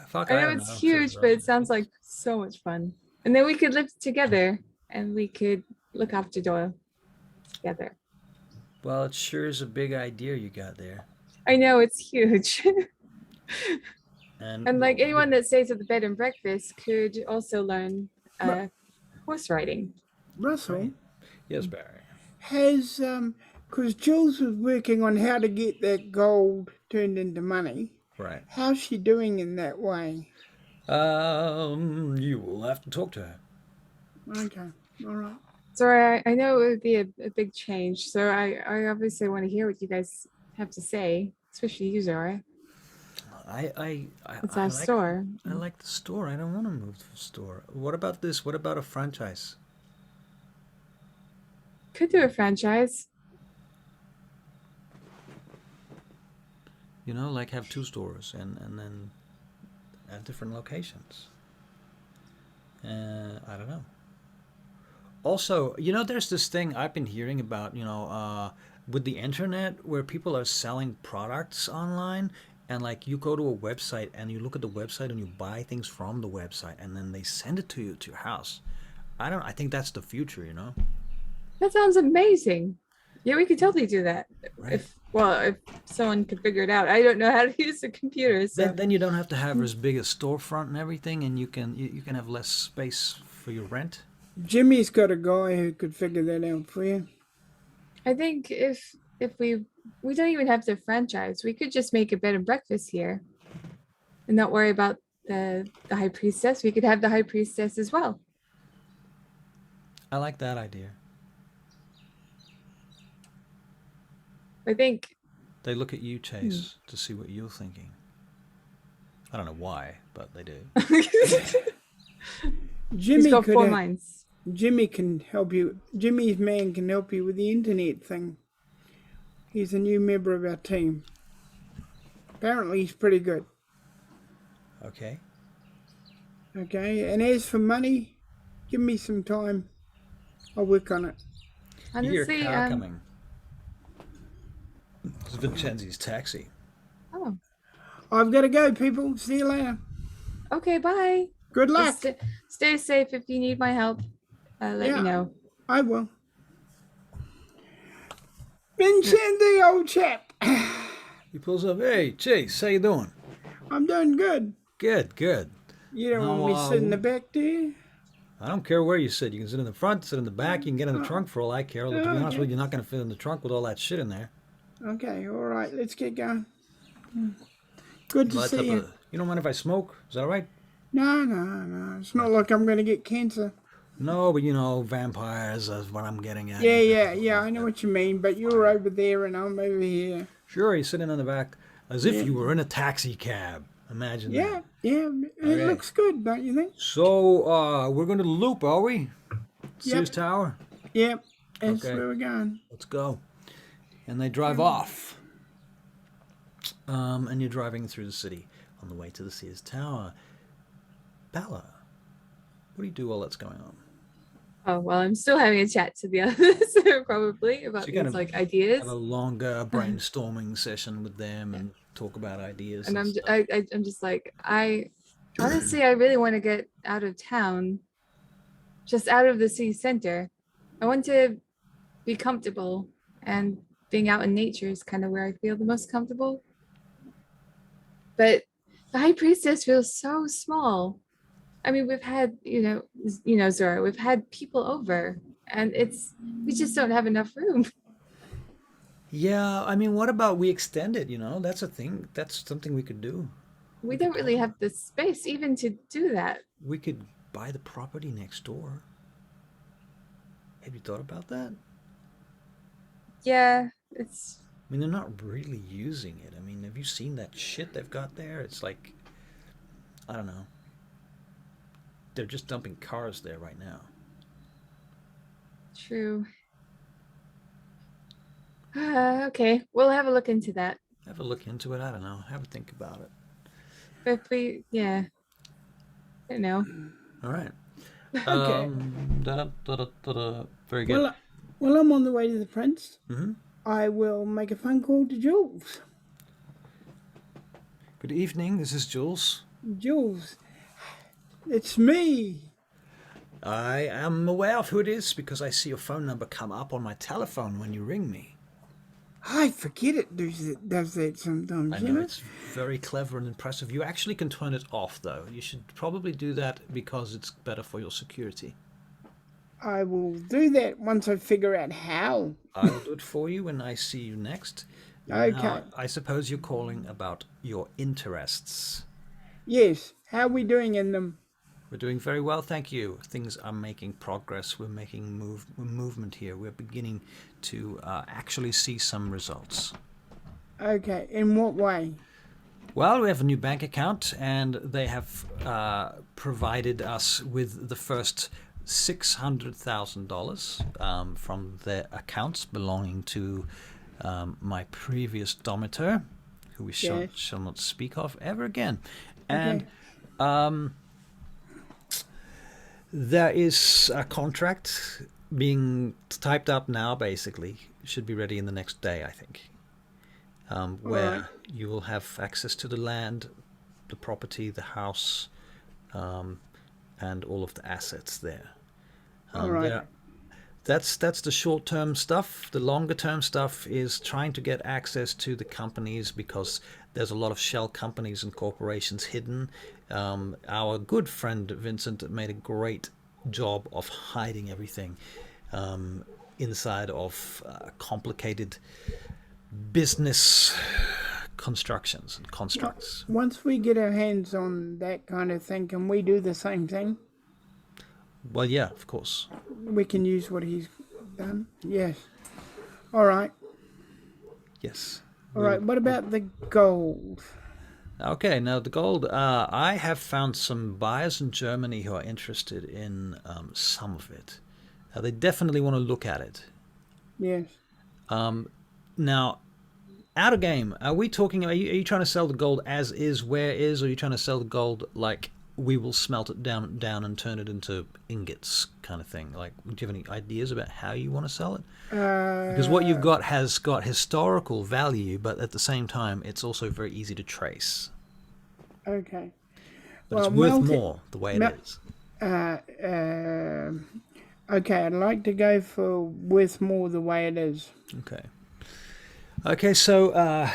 fuck,
I
I
know
don't
it's
know.
huge, but it sounds like so much fun. And then we could live together and we could look after Doyle together.
Well, it sure is a big idea you got there.
I know it's huge.
And
And like
well,
anyone that stays at the bed and breakfast could also learn horse riding.
Russell,
Right. Yes, Barry.
has because Jules was working on how to get that gold turned into money.
Right.
How's she doing in that way?
You will have to talk to her.
Okay, all right.
So I know it would be a big change. So I obviously want to hear what you guys have to say, especially you, Zora. It's
I
our
like
store.
I like the store. I don't want to move the store. What about this? What about a franchise?
Could do a franchise.
You know, like have two stores and then at different locations. I don't know. Also, you know, there's this thing I've been hearing about, with the internet where people are selling products online and like you go to a website and you look at the website and you buy things from the website and then they send it to you to your house. I think that's the future, you know?
That sounds amazing. Yeah, we could totally do that.
Right.
If someone could figure it out. I don't know how to use a computer, so
Then you don't have to have as big a storefront and everything, and you can have less space for your rent.
Jimmy's got a guy who could figure that out for you.
I think if we don't even have to franchise, we could just make a bed and breakfast here and not worry about the high priestess. We could have the high priestess as well.
I like that idea.
I think
They look at you, Chase, to see what you're thinking. I don't know why, but they do.
he's got four minds.
Jimmy can help you. Jimmy's man can help you with the internet thing. He's a new member of our team. Apparently, he's pretty good.
Okay.
Okay, and as for money, give me some time. I'll work on it.
You hear
Honestly,
a car coming. It's Vincenzi's taxi.
oh,
I've got to go, people. See you later.
okay, bye.
Good luck.
Just stay safe. If you need my help, let me know.
I will. Vincenzi, old chap.
He pulls up. Hey, Chase, how you doing?
I'm doing good.
Good.
You don't want me to sit in the back, do you?
I don't care where you sit. You can sit in the front, sit in the back. You can get in the trunk for all I care. Although, to be honest with you, you're not going to fit in the trunk with all that shit in there.
Okay, all right. Let's get going. Good to
Light
see
up
you.
you don't mind if I smoke? Is that all right?
No. It's not like I'm going to get cancer.
No, but vampires is what I'm getting at.
Yeah. I know what you mean, but you're over there and I'm over here.
Sure, he's sitting on the back as if
Yeah.
you were in a taxi cab. Imagine that.
Yeah. It
Okay.
looks good, don't you think?
So, we're going to the loop, are we? Sears Tower?
Yep. That's
Okay.
where we're going.
Let's go. And they drive off. And you're driving through the city on the way to the Sears Tower. Bella, what do you do while that's going on?
Oh well, I'm still having a chat to the others probably about
So you're
these
gonna
like ideas.
Have a longer brainstorming session with them and talk about ideas.
And
stuff.
I'm just like, I honestly I really want to get out of town, just out of the city center. I want to be comfortable, and being out in nature is kind of where I feel the most comfortable. But the high priestess feels so small. I mean, we've had, Zora, we've had people over, and we just don't have enough room.
Yeah, I mean, what about we extend it? That's a thing. That's something we could do.
We don't really have the space even to do that.
We could buy the property next door. Have you thought about that?
Yeah,
I mean, they're not really using it. I mean, have you seen that shit they've got there? It's like, I don't know. They're just dumping cars there right now.
true. Okay, we'll have a look into that.
Have a look into it. I don't know. Have a think about it.
But I don't know.
All right.
Okay.
Very good.
Well, I'm on the way to the prince.
Mm-hmm.
I will make a phone call to Jules.
Good evening. This is Jules.
Jules, it's me.
I am aware of who it is because I see your phone number come up on my telephone when you ring me.
I forget it does that sometimes.
I know it's very clever and impressive. You actually can turn it off, though. You should probably do that because it's better for your security.
I will do that once I figure out how.
I will do it for you when I see you next.
Okay.
Now, I suppose you're calling about your interests.
Yes. How are we doing in them?
We're doing very well, thank you. Things are making progress. We're making movement here. We're beginning to actually see some results.
Okay. In what way?
Well, we have a new bank account, and they have provided us with the first $600,000 from their accounts belonging to my previous domitor, who we shall not speak of ever again. And there is a contract being typed up now, basically. Should be ready in the next day, I think. Where you will have access to the land, the property, the house, and all of the assets there. That's the short-term stuff. The longer-term stuff is trying to get access to the companies because there's a lot of shell companies and corporations hidden. Our good friend Vincent made a great job of hiding everything inside of complicated business constructions and constructs.
Once we get our hands on that kind of thing, can we do the same thing?
Well, yeah, of course.
We can use what he's done. Yes. All right.
Yes.
All right. What about the gold?
Okay, now the gold. I have found some buyers in Germany who are interested in some of it. They definitely want to look at it.
Yes.
Now, out of game, are we talking? Are you trying to sell the gold as is, where is, or are you trying to sell the gold like we will smelt it down and turn it into ingots, kind of thing? Like, do you have any ideas about how you want to sell it? Because what you've got has got historical value, but at the same time, it's also very easy to trace.
Okay.
But it's worth more the way it is.
Okay, I'd like to go for worth more the way it is.
Okay, so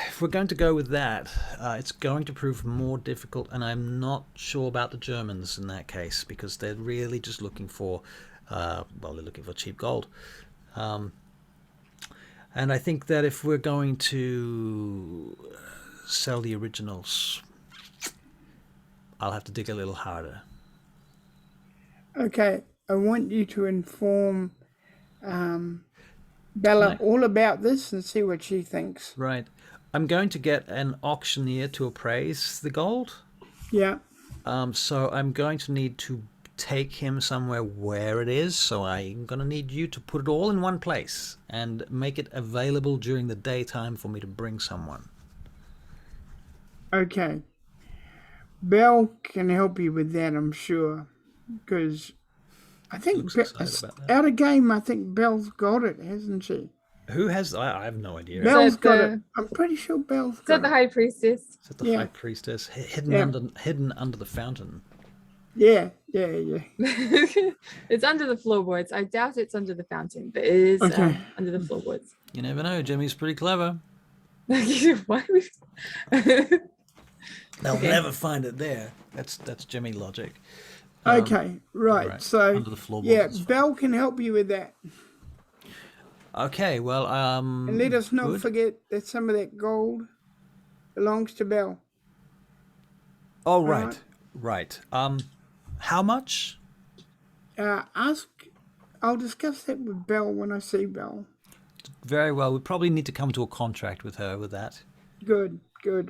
if we're going to go with that, it's going to prove more difficult, and I'm not sure about the Germans in that case, because they're really just looking for, they're looking for cheap gold. And I think that if we're going to sell the originals, I'll have to dig a little harder.
Okay, I want you to inform Bella all about this and see what she thinks.
Right. I'm going to get an auctioneer to appraise the gold.
Yeah.
So I'm going to need to take him somewhere where it is. So I'm going to need you to put it all in one place and make it available during the daytime for me to bring someone.
Okay. Belle can help you with that, I'm sure, because I think
Looks excited about that.
out of game, I think Belle's got it, hasn't she?
Who has? I have no idea.
Belle's
So
got
the-
it. I'm pretty sure Belle's
Is that
got
the
it.
High Priestess?
Is it the
Yeah.
High Priestess hidden
Yeah.
under the fountain?
Yeah.
It's under the floorboards. I doubt it's under the fountain, but it is
Okay.
under the floorboards.
You never know. Jimmy's pretty clever.
Why would-
They'll
Okay.
never find it there. That's Jimmy logic.
Okay, right. So,
under the floorboards
yeah,
is fine.
Belle can help you with that.
Okay, well,
And let us not
good.
forget that some of that gold belongs to Belle.
Oh, right. How much?
I'll discuss that with Belle when I see Belle.
Very well. We probably need to come to a contract with her with that.
Good.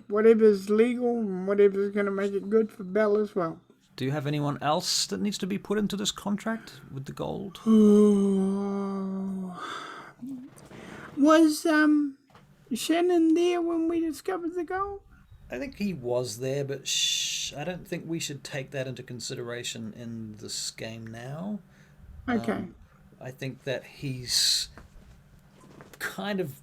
Whatever's legal and whatever's going to make it good for Belle as well.
Do you have anyone else that needs to be put into this contract with the gold?
Was Shannon there when we discovered the gold?
I think he was there, but I don't think we should take that into consideration in this game now.
Okay.
I think that he's kind of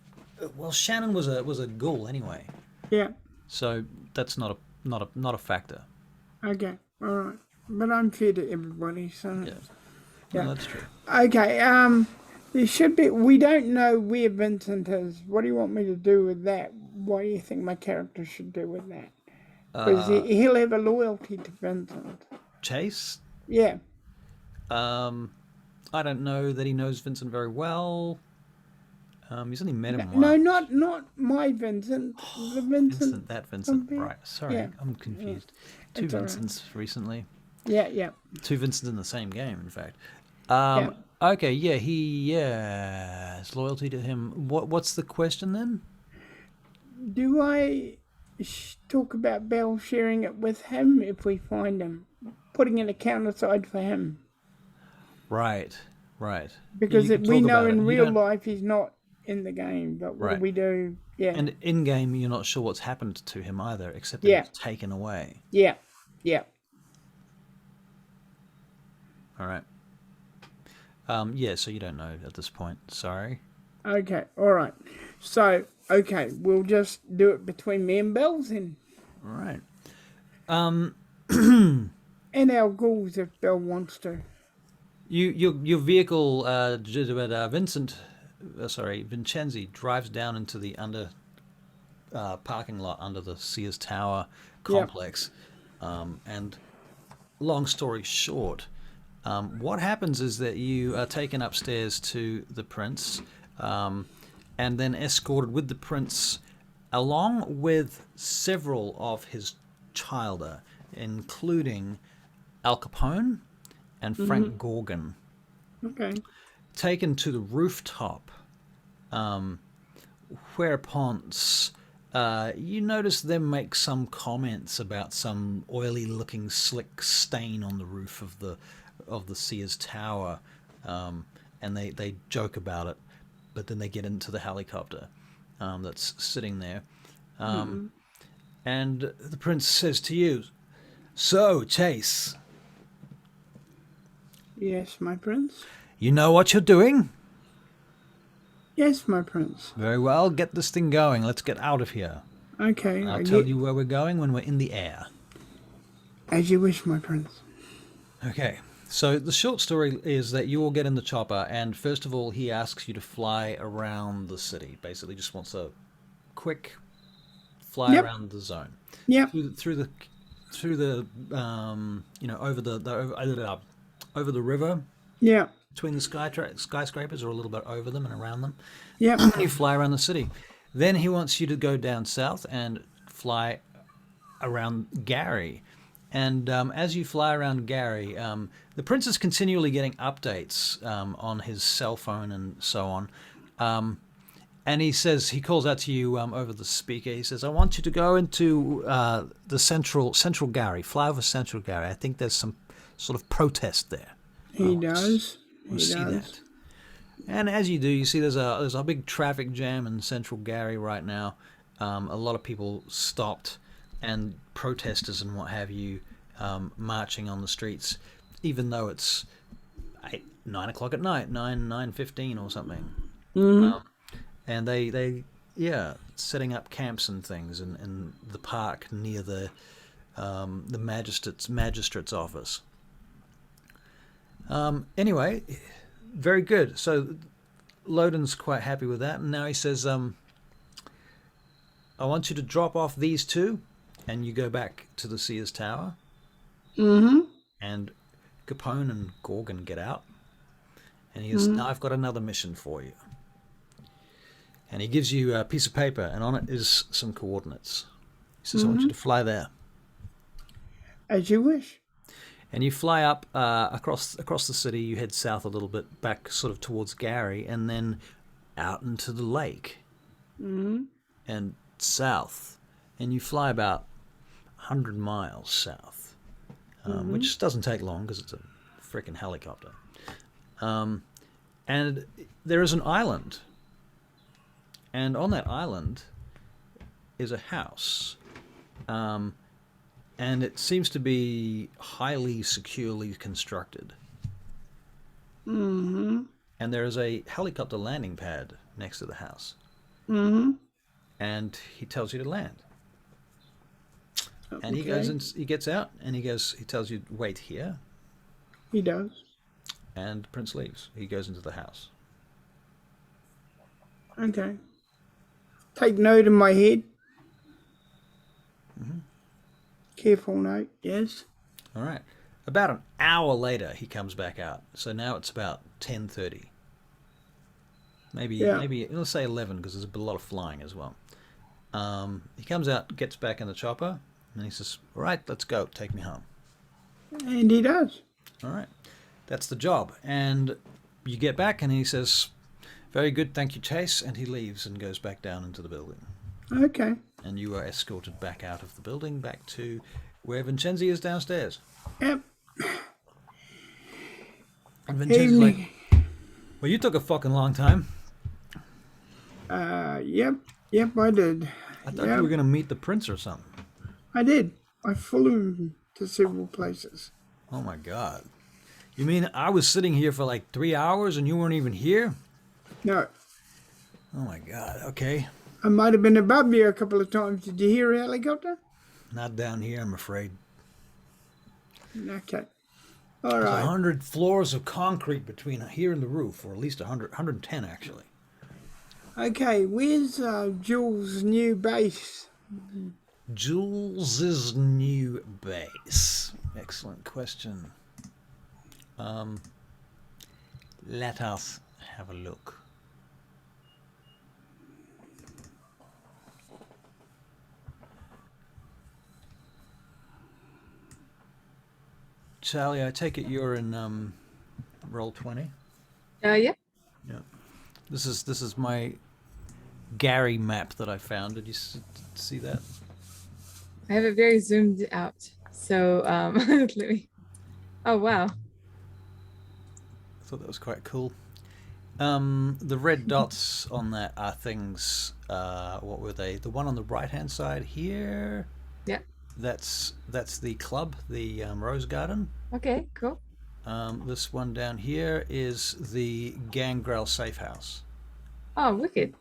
Shannon was a ghoul anyway,
Yeah.
so that's not a factor.
Okay. All right. But I'm fair to everybody, so.
Yeah,
Yeah.
No, that's true.
Okay. There should be. We don't know where Vincent is. What do you want me to do with that? What do you think my character should do with that? Because he'll have a loyalty to Vincent.
Chase.
Yeah.
I don't know that he knows Vincent very well. He's only met him
No,
once.
not my Vincent. The Vincent.
Vincent.
from
Right. Sorry,
Yeah.
I'm confused. Two
It's all right.
Vincents recently.
Yeah.
Two Vincents in the same game, in fact.
Yeah.
Okay, yeah, his loyalty to him. What's the question then?
Do I talk about Belle sharing it with him if we find him? Putting an account aside for him?
Right.
Because
You can
we
talk
know
about it.
in
You
real
don't-
life he's not in the game, but what
Right.
do we do? Yeah.
And in game, you're not sure what's happened to him either, except that
Yeah.
he's taken away.
Yeah.
All right. So you don't know at this point. Sorry.
Okay, all right. So, okay, we'll just do it between me and Belle then.
All right.
And our ghouls if Belle wants to.
Your vehicle, Vincenzi drives down into the parking lot under the Sears Tower complex, and long story short, what happens is that you are taken upstairs to the prince, and then escorted with the prince, along with several of his childer, including Al Capone and Frank Gorgon,
Okay.
taken to the rooftop, whereupon you notice them make some comments about some oily-looking slick stain on the roof of the Sears Tower, and they joke about it, but then they get into the helicopter that's sitting there, and the prince says to you, "So, Chase,
Yes, my prince.
you know what you're doing?
Yes, my prince.
Very well, get this thing going. Let's get out of here.
Okay,
I'll tell you where we're going when we're in the air."
as you wish, my prince.
Okay, so the short story is that you all get in the chopper, and first of all, he asks you to fly around the city. Basically, just wants a quick fly
Yep.
around the zone.
Yep.
Through the over the river,
Yeah.
between the skyscrapers, or a little bit over them and around them.
Yep.
You fly around the city. Then he wants you to go down south and fly around Gary. And as you fly around Gary, the prince is continually getting updates on his cell phone and so on. And he calls out to you over the speaker. He says, I want you to go into the central Gary, fly over central Gary. I think there's some sort of protest there.
He does.
We'll see that. And as you do, you see there's a big traffic jam in central Gary right now. A lot of people stopped, and protesters and what have you marching on the streets, even though it's 9 o'clock at night, 9:15 or something.
Mm-hmm.
And they setting up camps and things in the park near the magistrate's office. Anyway, very good. So Loden's quite happy with that, and now he says, I want you to drop off these two, and you go back to the Sears Tower.
Mm-hmm.
And Capone and Gorgon get out, and he goes, now I've got another mission for you. And he gives you a piece of paper, and on it is some coordinates. He says, I want you to fly there.
As you wish.
And you fly up across the city. You head south a little bit, back sort of towards Gary, and then out into the lake.
Mm-hmm.
And south. And you fly about 100 miles south, which doesn't take long because it's a freaking helicopter. And there is an island. And on that island is a house. And it seems to be highly securely constructed.
Mm-hmm.
And there is a helicopter landing pad next to the house.
Mm-hmm.
And he tells you to land. And he
Okay.
goes and he gets out, and he tells you, wait here.
He does.
And Prince leaves. He goes into the house.
Okay. Take note in my head.
Mm-hmm.
Careful note, yes.
All right. About an hour later, he comes back out. So now it's about 10:30. Maybe let's say 11, because there's a lot of flying as well. He comes out, gets back in the chopper, and he says, all right, let's go. Take me home.
And he does.
All right. That's the job. And you get back, and he says, very good, thank you, Chase. And he leaves and goes back down into the building.
Okay.
And you are escorted back out of the building, back to where Vincenzi is downstairs.
Yep.
And Vincenzi's like, well, you took a fucking long time.
Yep. Yep, I did.
I thought you were going to meet the prince or something.
I did. I flew him to several places.
Oh, my God. You mean I was sitting here for like 3 hours and you weren't even here?
No.
Oh, my God. Okay.
I might have been above you a couple of times. Did you hear a helicopter?
Not down here, I'm afraid.
Okay. All
There's
right.
100 floors of concrete between here and the roof, or at least 110 actually.
Okay, where's Jules' new base?
Jules's new base. Excellent question. Let us have a look. Charlie, I take it you're in Roll20?
Yeah.
Yeah. This is my Gary map that I found. Did you see that?
I have it very zoomed out. So let me. Oh wow.
I thought that was quite cool. The red dots on that are things. What were they? The one on the right hand side here.
Yeah.
That's the club, the Rose Garden.
Okay. Cool.
This one down here is the Gangrel Safe House.
Oh, wicked.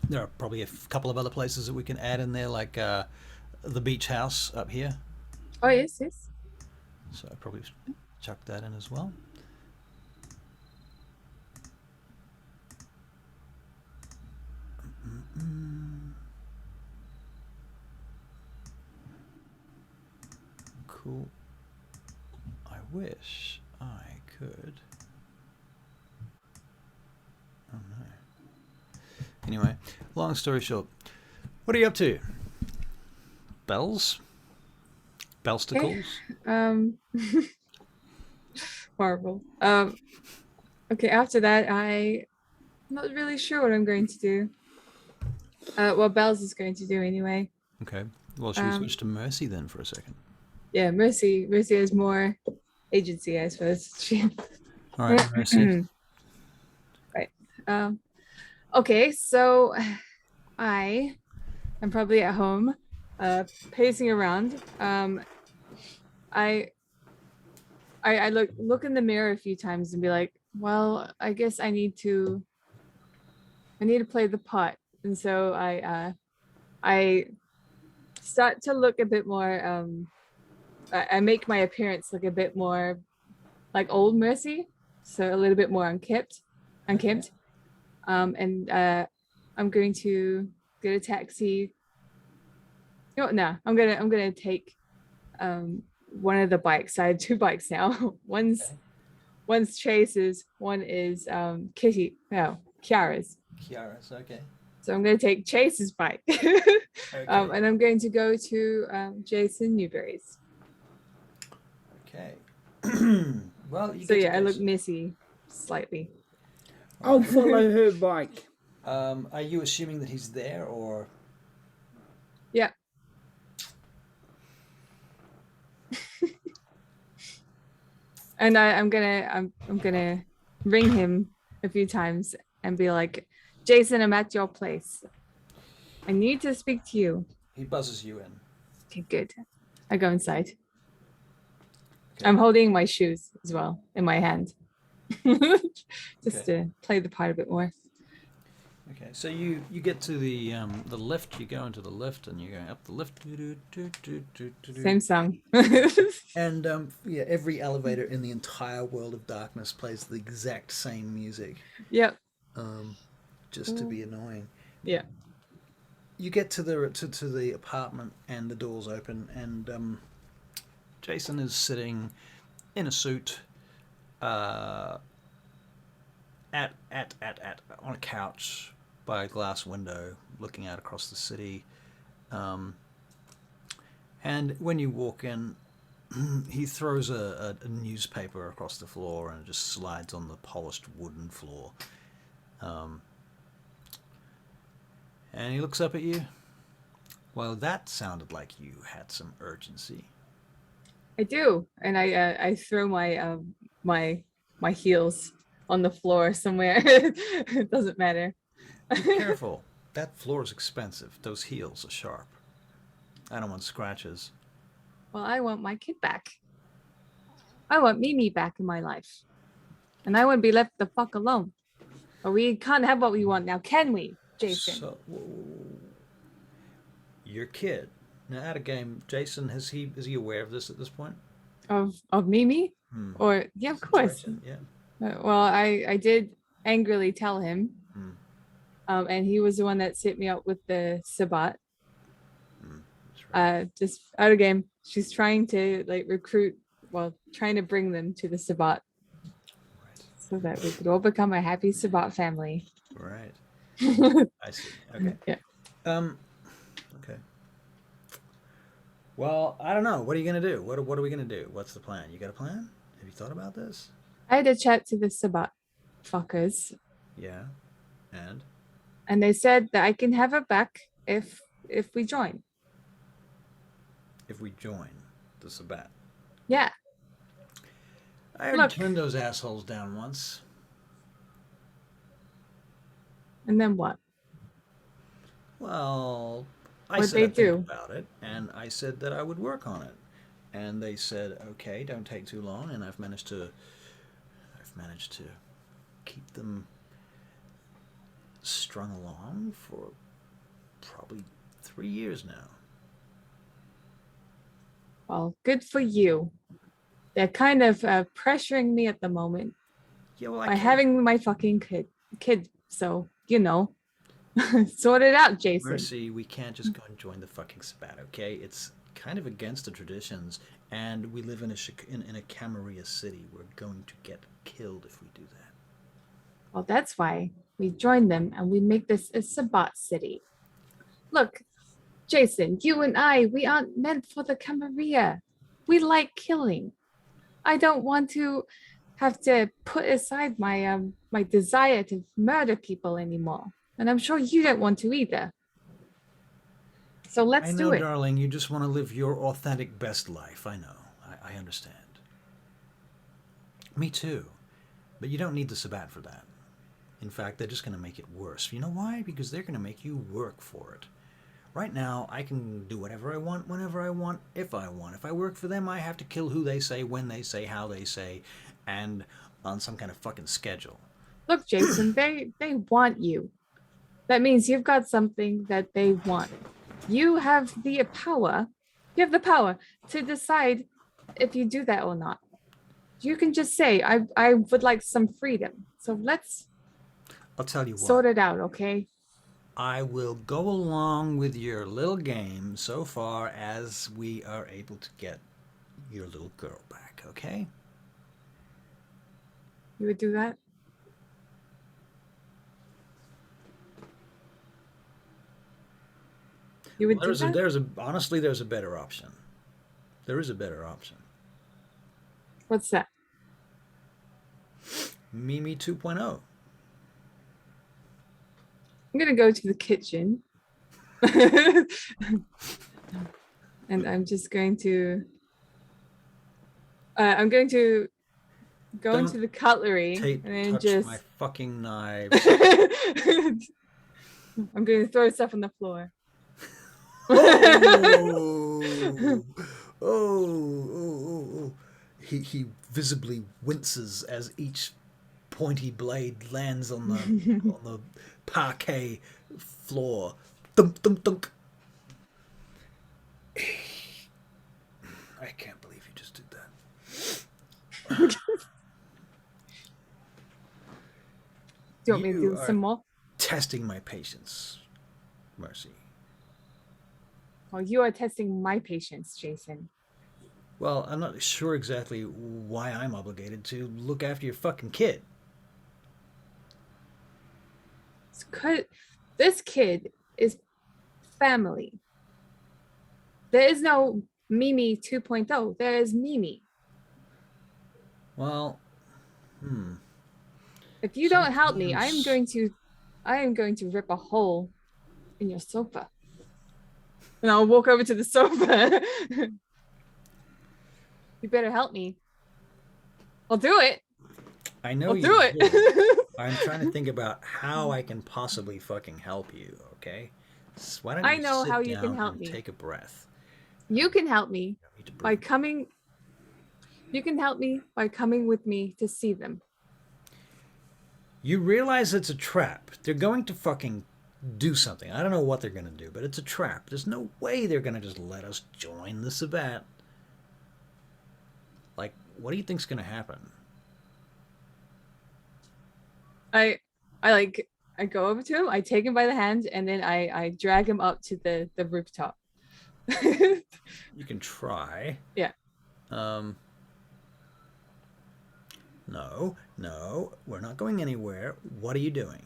There are probably a couple of other places that we can add in there, like the beach house up here.
Oh yes, yes.
So I probably chuck that in as well. Cool. I wish I could. Oh no. Anyway, long story short, What are you up to? Bells? Bellsticles?
Horrible. Okay, after that, I'm not really sure what I'm going to do. What Bells is going to do anyway.
Okay. Well, should we switch to Mercy then for a second?
Yeah, Mercy has more agency, I suppose.
All right, Mercy.
Right. Okay, so I am probably at home, pacing around. I look in the mirror a few times and be like, well, I guess I need to play the part. And so I start to look a bit more I make my appearance look a bit more like old Mercy, so a little bit more unkempt. And I'm going to get a taxi. No, I'm gonna take one of the bikes. I have 2 bikes now. One's Chase's, one is Kiara's.
Kiara's, okay.
So I'm going to take Chase's bike.
Okay.
And I'm going to go to Jason Newberry's.
Okay. Well, you
So
get
yeah,
to
I look
Jason.
messy slightly.
I'll follow her bike.
Are you assuming that he's there, or?
Yeah. And I'm gonna ring him a few times and be like, Jason, I'm at your place. I need to speak to you.
He buzzes you in.
Okay, good. I go inside.
Okay.
I'm holding my shoes as well in my hand. Just to play the part a bit more.
Okay, so you get to the lift. You go into the lift, and you're going up the lift.
Same song.
And yeah, every elevator in the entire world of darkness plays the exact same music.
Yep.
Just to be annoying.
Yeah.
You get to the apartment, and the doors open, and Jason is sitting in a suit, on a couch by a glass window, looking out across the city. And when you walk in, he throws a newspaper across the floor, and it just slides on the polished wooden floor. And he looks up at you. Well, that sounded like you had some urgency.
I do, and I throw my my heels on the floor somewhere. It doesn't matter.
Be careful. That floor is expensive. Those heels are sharp. I don't want scratches.
Well, I want my kid back. I want Mimi back in my life, and I wouldn't be left the fuck alone. But we can't have what we want now, can we, Jason?
So, your kid. Now, out of game, Jason, is he aware of this at this point?
Of Mimi? Or yeah, of course.
Yeah.
Well, I did angrily tell him, and he was the one that set me up with the Sabat.
That's right.
Just out of game. She's trying to trying to bring them to the Sabat, so that we could all become a happy Sabat family.
Right. I see. Okay.
Yeah.
Okay. Well, I don't know. What are you gonna do? What are we gonna do? What's the plan? You got a plan? Have you thought about this?
I had a chat to the Sabat fuckers.
Yeah.
And they said that I can have her back if we join.
If we join the Sabat.
Yeah.
I already turned those assholes down once.
And then what?
Well, I
What'd
said
they
I'd think
do?
about it, and I said that I would work on it. And they said, okay, don't take too long, and I've managed to keep them strung along for probably 3 years now.
Well, good for you. They're kind of pressuring me at the moment
Yeah, well,
by having my fucking kid. So, sort it out, Jason.
Mercy, we can't just go and join the fucking Sabat, okay? It's kind of against the traditions, and we live in a Camarilla city. We're going to get killed if we do that.
Well, that's why we join them and we make this a Sabat city. Look, Jason, you and I, we aren't meant for the Camarilla. We like killing. I don't want to have to put aside my my desire to murder people anymore. And I'm sure you don't want to either. So let's
I
do
know,
it.
darling, you just want to live your authentic best life. I know. I understand. Me too. But you don't need the Sabbat for that. In fact, they're just going to make it worse. You know why? Because they're going to make you work for it. Right now, I can do whatever I want, whenever I want, if I want. If I work for them, I have to kill who they say, when they say, how they say, and on some kind of fucking schedule.
Look, Jason, they want you. That means you've got something that they want. You have the power. You have the power to decide if you do that or not. You can just say, I would like some freedom. So let's
I'll tell you what.
sort it out, okay?
I will go along with your little game so far as we are able to get your little girl back, okay?
You would do that? You would do that?
Honestly, there's a better option. There is a better option.
What's that?
Mimi 2.0.
I'm gonna go to the kitchen. And I'm just going to go
Don't
into the cutlery and then
touch
just
my fucking knife.
I'm going to throw stuff on the floor.
Oh, oh. He visibly winces as each pointy blade lands on the parquet floor. Thump, thump, thump. I can't believe you just did that.
Do you want me to do some more?
Testing my patience, Mercy.
Well, you are testing my patience, Jason.
Well, I'm not sure exactly why I'm obligated to look after your fucking kid.
This kid is family. There is no Mimi 2.0. There is Mimi.
Well,
If you don't help me, I am
Sometimes-
going to rip a hole in your sofa. And I'll walk over to the sofa. You better help me. I'll do it.
I know
I'll
you
do it.
will. I'm trying to think about how I can possibly fucking help you, okay? So why don't you
I know
sit
how you can
down
help
and
me.
Take a breath.
You can help me
I need to
by
breathe.
coming. You can help me by coming with me to see them.
You realize it's a trap. They're going to fucking do something. I don't know what they're going to do, but it's a trap. There's no way they're going to just let us join the Sabbat. Like, what do you think's going to happen?
I go over to him, I take him by the hand, and then I drag him up to the rooftop.
You can try.
Yeah.
No, we're not going anywhere. What are you doing?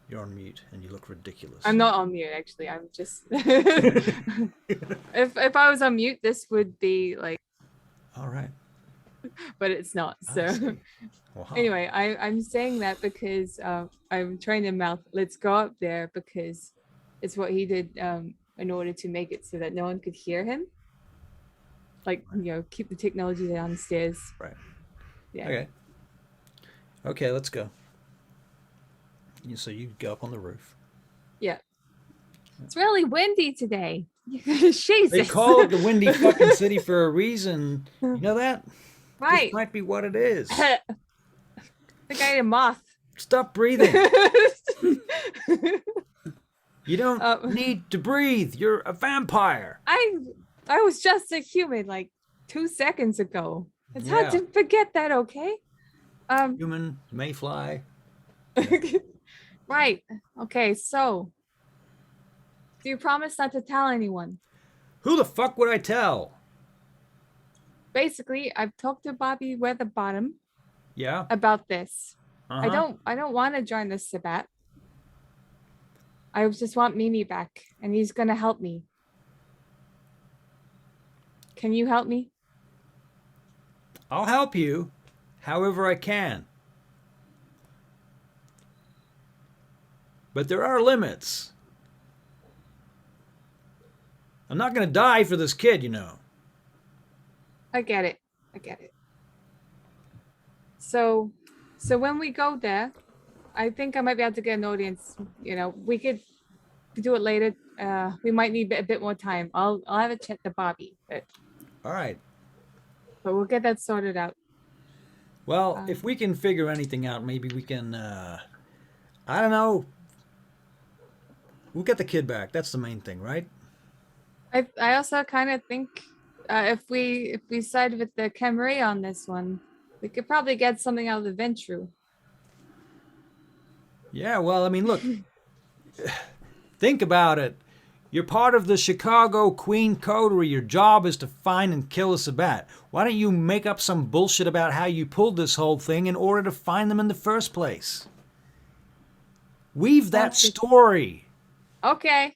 You're on mute and you look ridiculous.
I'm not on mute, actually. I'm just if I was on mute, this would be like,
All right.
but it's not.
I
So
see. Wow.
anyway, I'm saying that because I'm trying to mouth, let's go up there, because it's what he did in order to make it so that no one could hear him. Like, you know, keep the technology downstairs.
Right.
Yeah.
Okay, let's go. So you go up on the roof.
Yeah. It's really windy today. Jesus.
They call it the Windy fucking City for a reason. You know that?
Right.
This might be what it is.
I think I ate a moth.
Stop breathing. You don't need to breathe. You're a vampire.
I was just a human like 2 seconds ago. It's hard to forget that, okay?
Human may fly.
Right. Okay, so do you promise not to tell anyone?
Who the fuck would I tell?
Basically, I've talked to Bobby Weatherbottom
Yeah.
about this.
Uh-huh.
I don't want to join the Sabbat. I just want Mimi back, and he's gonna help me. Can you help me?
I'll help you however I can. But there are limits. I'm not going to die for this kid, you know.
I get it. I get it. So when we go there, I think I might be able to get an audience. You know, we could do it later. We might need a bit more time. I'll have a chat to Bobby,
All right.
but we'll get that sorted out.
Well, if we can figure anything out, maybe we can, I don't know. We'll get the kid back. That's the main thing, right?
I also kind of think if we side with the Camry on this one, we could probably get something out of the Ventru.
Yeah, well, I mean, look. Think about it. You're part of the Chicago Queen Coterie. Your job is to find and kill a Sabbat. Why don't you make up some bullshit about how you pulled this whole thing in order to find them in the first place? Weave that story.
Okay.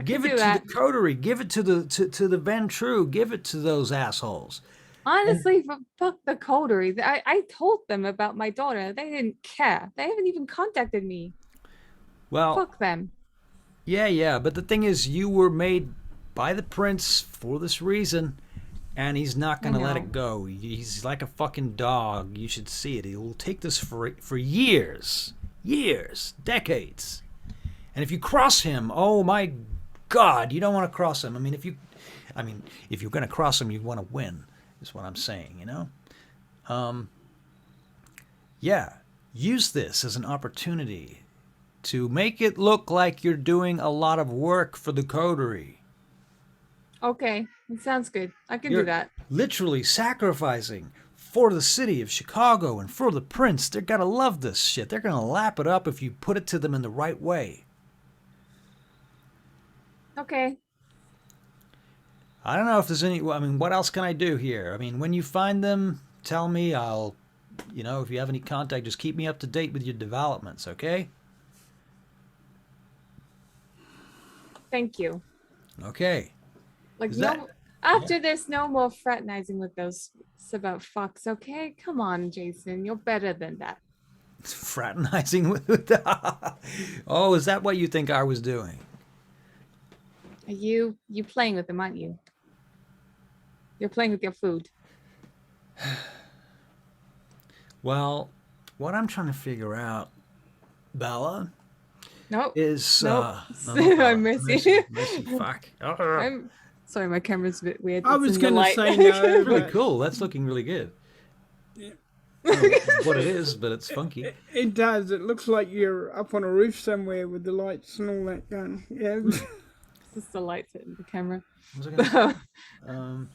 Give it to the Coterie. Give it to the Ventru. Give it to those assholes.
Honestly, fuck the Coterie. I told them about my daughter. They didn't care. They haven't even contacted me.
Well,
fuck them.
Yeah, but the thing is, you were made by the prince for this reason, and he's not going to let it go. He's like a fucking dog. You should see it. He will take this for years, decades. And if you cross him, oh my God, you don't want to cross him. I mean, if you're going to cross him, you want to win, is what I'm saying, you know? Yeah, use this as an opportunity to make it look like you're doing a lot of work for the Coterie.
Okay, it sounds good. I can do that.
Literally sacrificing for the city of Chicago and for the prince. They're going to love this shit. They're going to lap it up if you put it to them in the right way.
Okay.
I don't know if there's any... I mean, what else can I do here? I mean, when you find them, tell me. I'll... You know, if you have any contact, just keep me up to date with your developments, okay?
Thank you.
Okay.
Like, after this, no more fraternizing with those about fucks, okay? Come on, Jason. You're better than that.
Fraternizing with... Oh, is that what you think I was doing?
You playing with them, aren't you? You're playing with your food.
Well, what I'm trying to figure out, Bella, is
I'm missing.
Fuck.
I'm sorry, my camera's a bit weird.
I was going to say no.
It's really cool. That's looking really good. Yeah. I don't know what it is, but it's funky.
It does. It looks like you're up on a roof somewhere with the lights and all that going. Yeah.
It's just the lights hitting the camera.
What was I gonna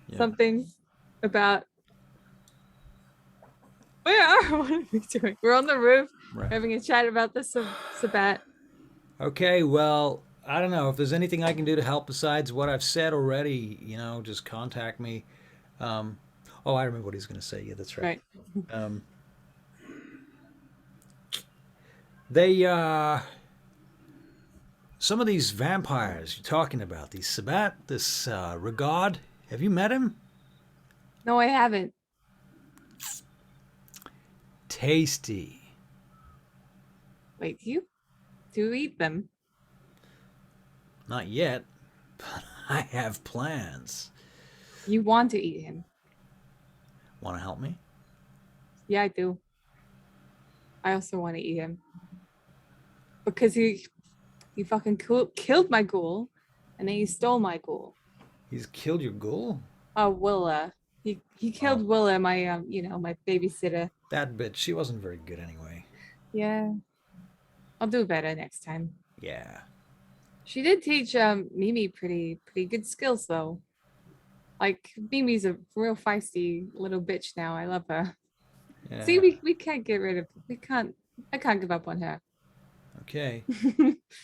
say?
Something about... What are we doing? We're on the roof, having a chat about the Sabbat.
Okay, well, I don't know if there's anything I can do to help besides what I've said already. You know, just contact me. I remember what he's going to say. Yeah, that's right. Some of these vampires you're talking about, these Sabbat, this Regard, have you met him?
No, I haven't.
Tasty.
Wait, you do eat them?
Not yet, but I have plans.
You want to eat him?
Want to help me?
Yeah, I do. I also want to eat him. Because he fucking killed my ghoul, and then he stole my ghoul.
He's killed your ghoul?
Willa. He killed Willa, my my babysitter.
That bitch, she wasn't very good anyway.
Yeah. I'll do better next time.
Yeah.
She did teach Mimi pretty good skills though. Like Mimi's a real feisty little bitch now. I love her. Yeah. See, we can't get rid of I can't give up on her.
Okay.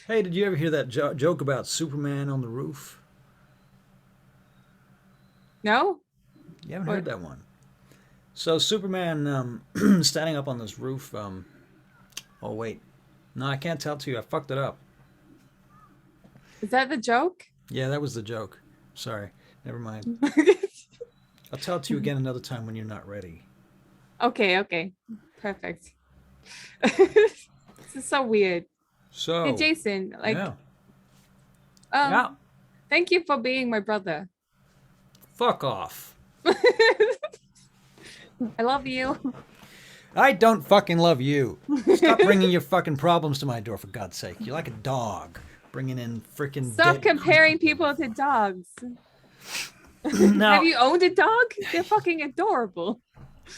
Hey, did you ever hear that joke about Superman on the roof?
No?
You haven't heard that one. So Superman standing up on this roof. Oh wait, No, I can't tell to you. I fucked it up.
Is that the joke?
Yeah, that was the joke. Sorry. Never mind. I'll tell it to you again another time when you're not ready.
Okay. Perfect. This is so weird.
So.
Hey, Jason, like,
Yeah.
yeah. Thank you for being my brother.
Fuck off.
I love you.
I don't fucking love you. Stop bringing your fucking problems to my door, for God's sake. You're like a dog bringing in freaking.
Stop comparing people to dogs.
Now,
have you owned a dog? They're fucking adorable.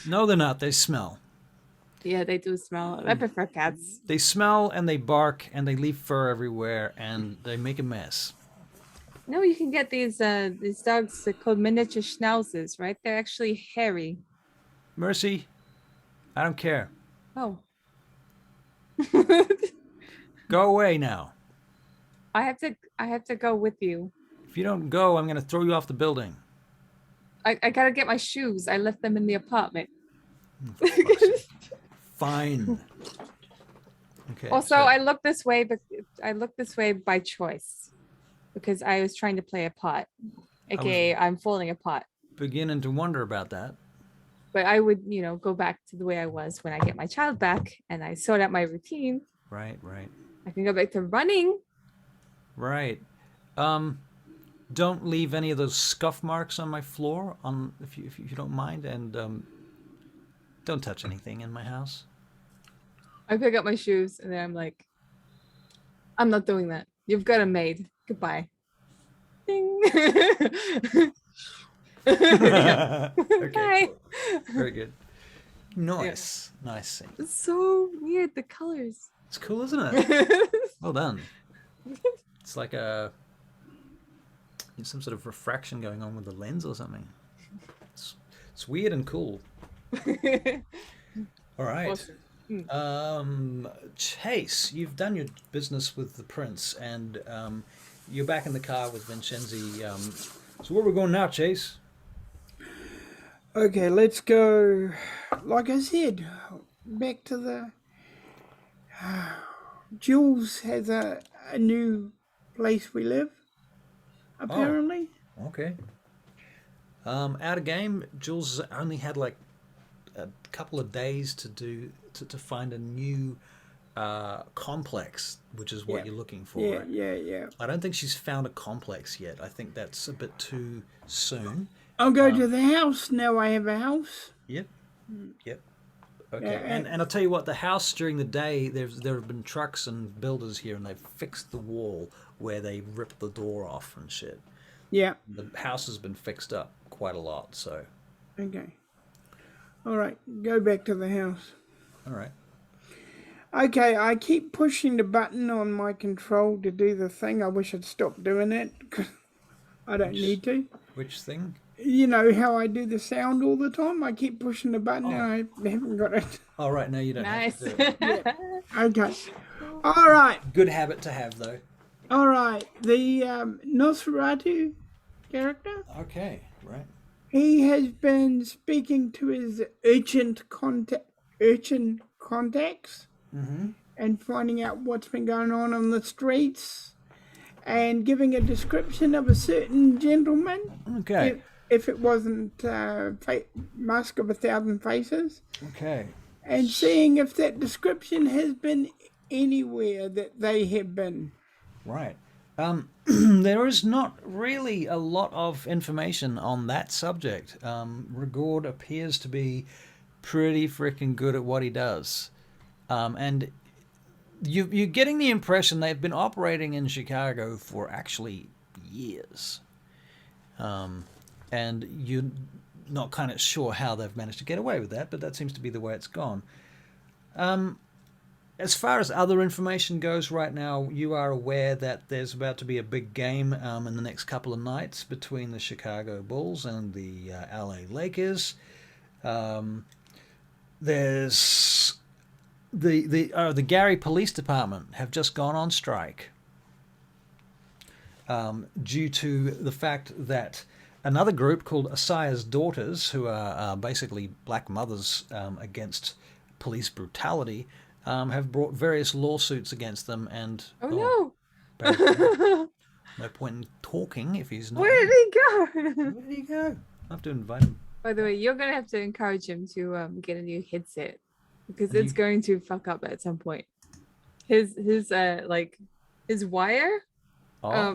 No, they're not. They smell.
Yeah, they do smell. I prefer cats.
They smell and they bark and they leave fur everywhere and they make a mess.
No, you can get these dogs called miniature schnauzers, right? They're actually hairy.
Mercy, I don't care.
Oh.
Go away now.
I have to go with you.
If you don't go, I'm going to throw you off the building.
I gotta get my shoes. I left them in the apartment.
Fine. Okay.
Also, I look this way, but I look this way by choice because I was trying to play a part, aka I'm falling apart.
Beginning to wonder about that.
But I would, go back to the way I was when I get my child back and I sort out my routine.
Right.
I can go back to running.
Right. Don't leave any of those scuff marks on my floor, if you don't mind, and don't touch anything in my house.
I pick up my shoes and then I'm like, I'm not doing that. You've got a maid. Goodbye. Ding.
Okay.
Bye.
Very good. Nice. Yeah. Nice scene.
It's so weird, the colors.
It's cool, isn't it? Well done. It's like some sort of refraction going on with the lens or something. It's weird and cool. All right. Awesome. Chase, you've done your business with the prince, and you're back in the car with Vincenzi. So where are we going now, Chase?
Okay, let's go. Like I said, back to the. Jules has a new place we live. Apparently.
Oh, okay. Out of game, Jules only had like a couple of days to find a new complex, which is what you're looking for.
Yeah.
I don't think she's found a complex yet. I think that's a bit too soon.
I'll go to the house now. I have a house.
Yep. Okay. And I'll tell you what, the house during the day, there have been trucks and builders here, and they've fixed the wall where they ripped the door off and shit.
Yeah.
The house has been fixed up quite a lot, so.
Okay. All right. Go back to the house.
All right.
Okay, I keep pushing the button on my control to do the thing. I wish I'd stopped doing it because I don't need to.
Which thing?
You know how I do the sound all the time? I keep pushing the button and I haven't got it.
All right, no, you don't have to do it.
Yeah. Okay. All right.
Good habit to have, though.
All right. The Nosferatu character.
Okay, right.
He has been speaking to his urgent contacts and finding out what's been going on the streets and giving a description of a certain gentleman.
Okay.
If it wasn't Mask of 1,000 Faces.
Okay.
And seeing if that description has been anywhere that they have been.
Right. There is not really a lot of information on that subject. Rigord appears to be pretty freaking good at what he does. And you're getting the impression they've been operating in Chicago for actually years. And you're not kind of sure how they've managed to get away with that, but that seems to be the way it's gone. As far as other information goes right now, you are aware that there's about to be a big game in the next couple of nights between the Chicago Bulls and the LA Lakers. There's the Gary Police Department have just gone on strike due to the fact that another group called Asia's Daughters, who are basically black mothers against police brutality, have brought various lawsuits against them, and
Oh,
bad
no.
no point in talking if he's not.
Where did he go?
Where did he go? I have to invite him.
By the way, you're gonna have to encourage him to get a new headset because
And
it's going to fuck up at some point. His like his wire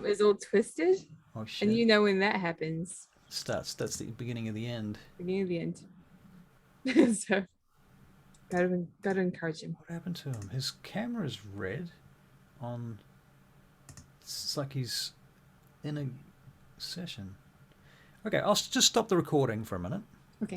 is all twisted,
Oh shit!
and you know when that happens,
That's the beginning of the end.
beginning of the end. So gotta encourage him.
What happened to him? His camera's red. On. It's like he's in a session. Okay, I'll just stop the recording for a minute.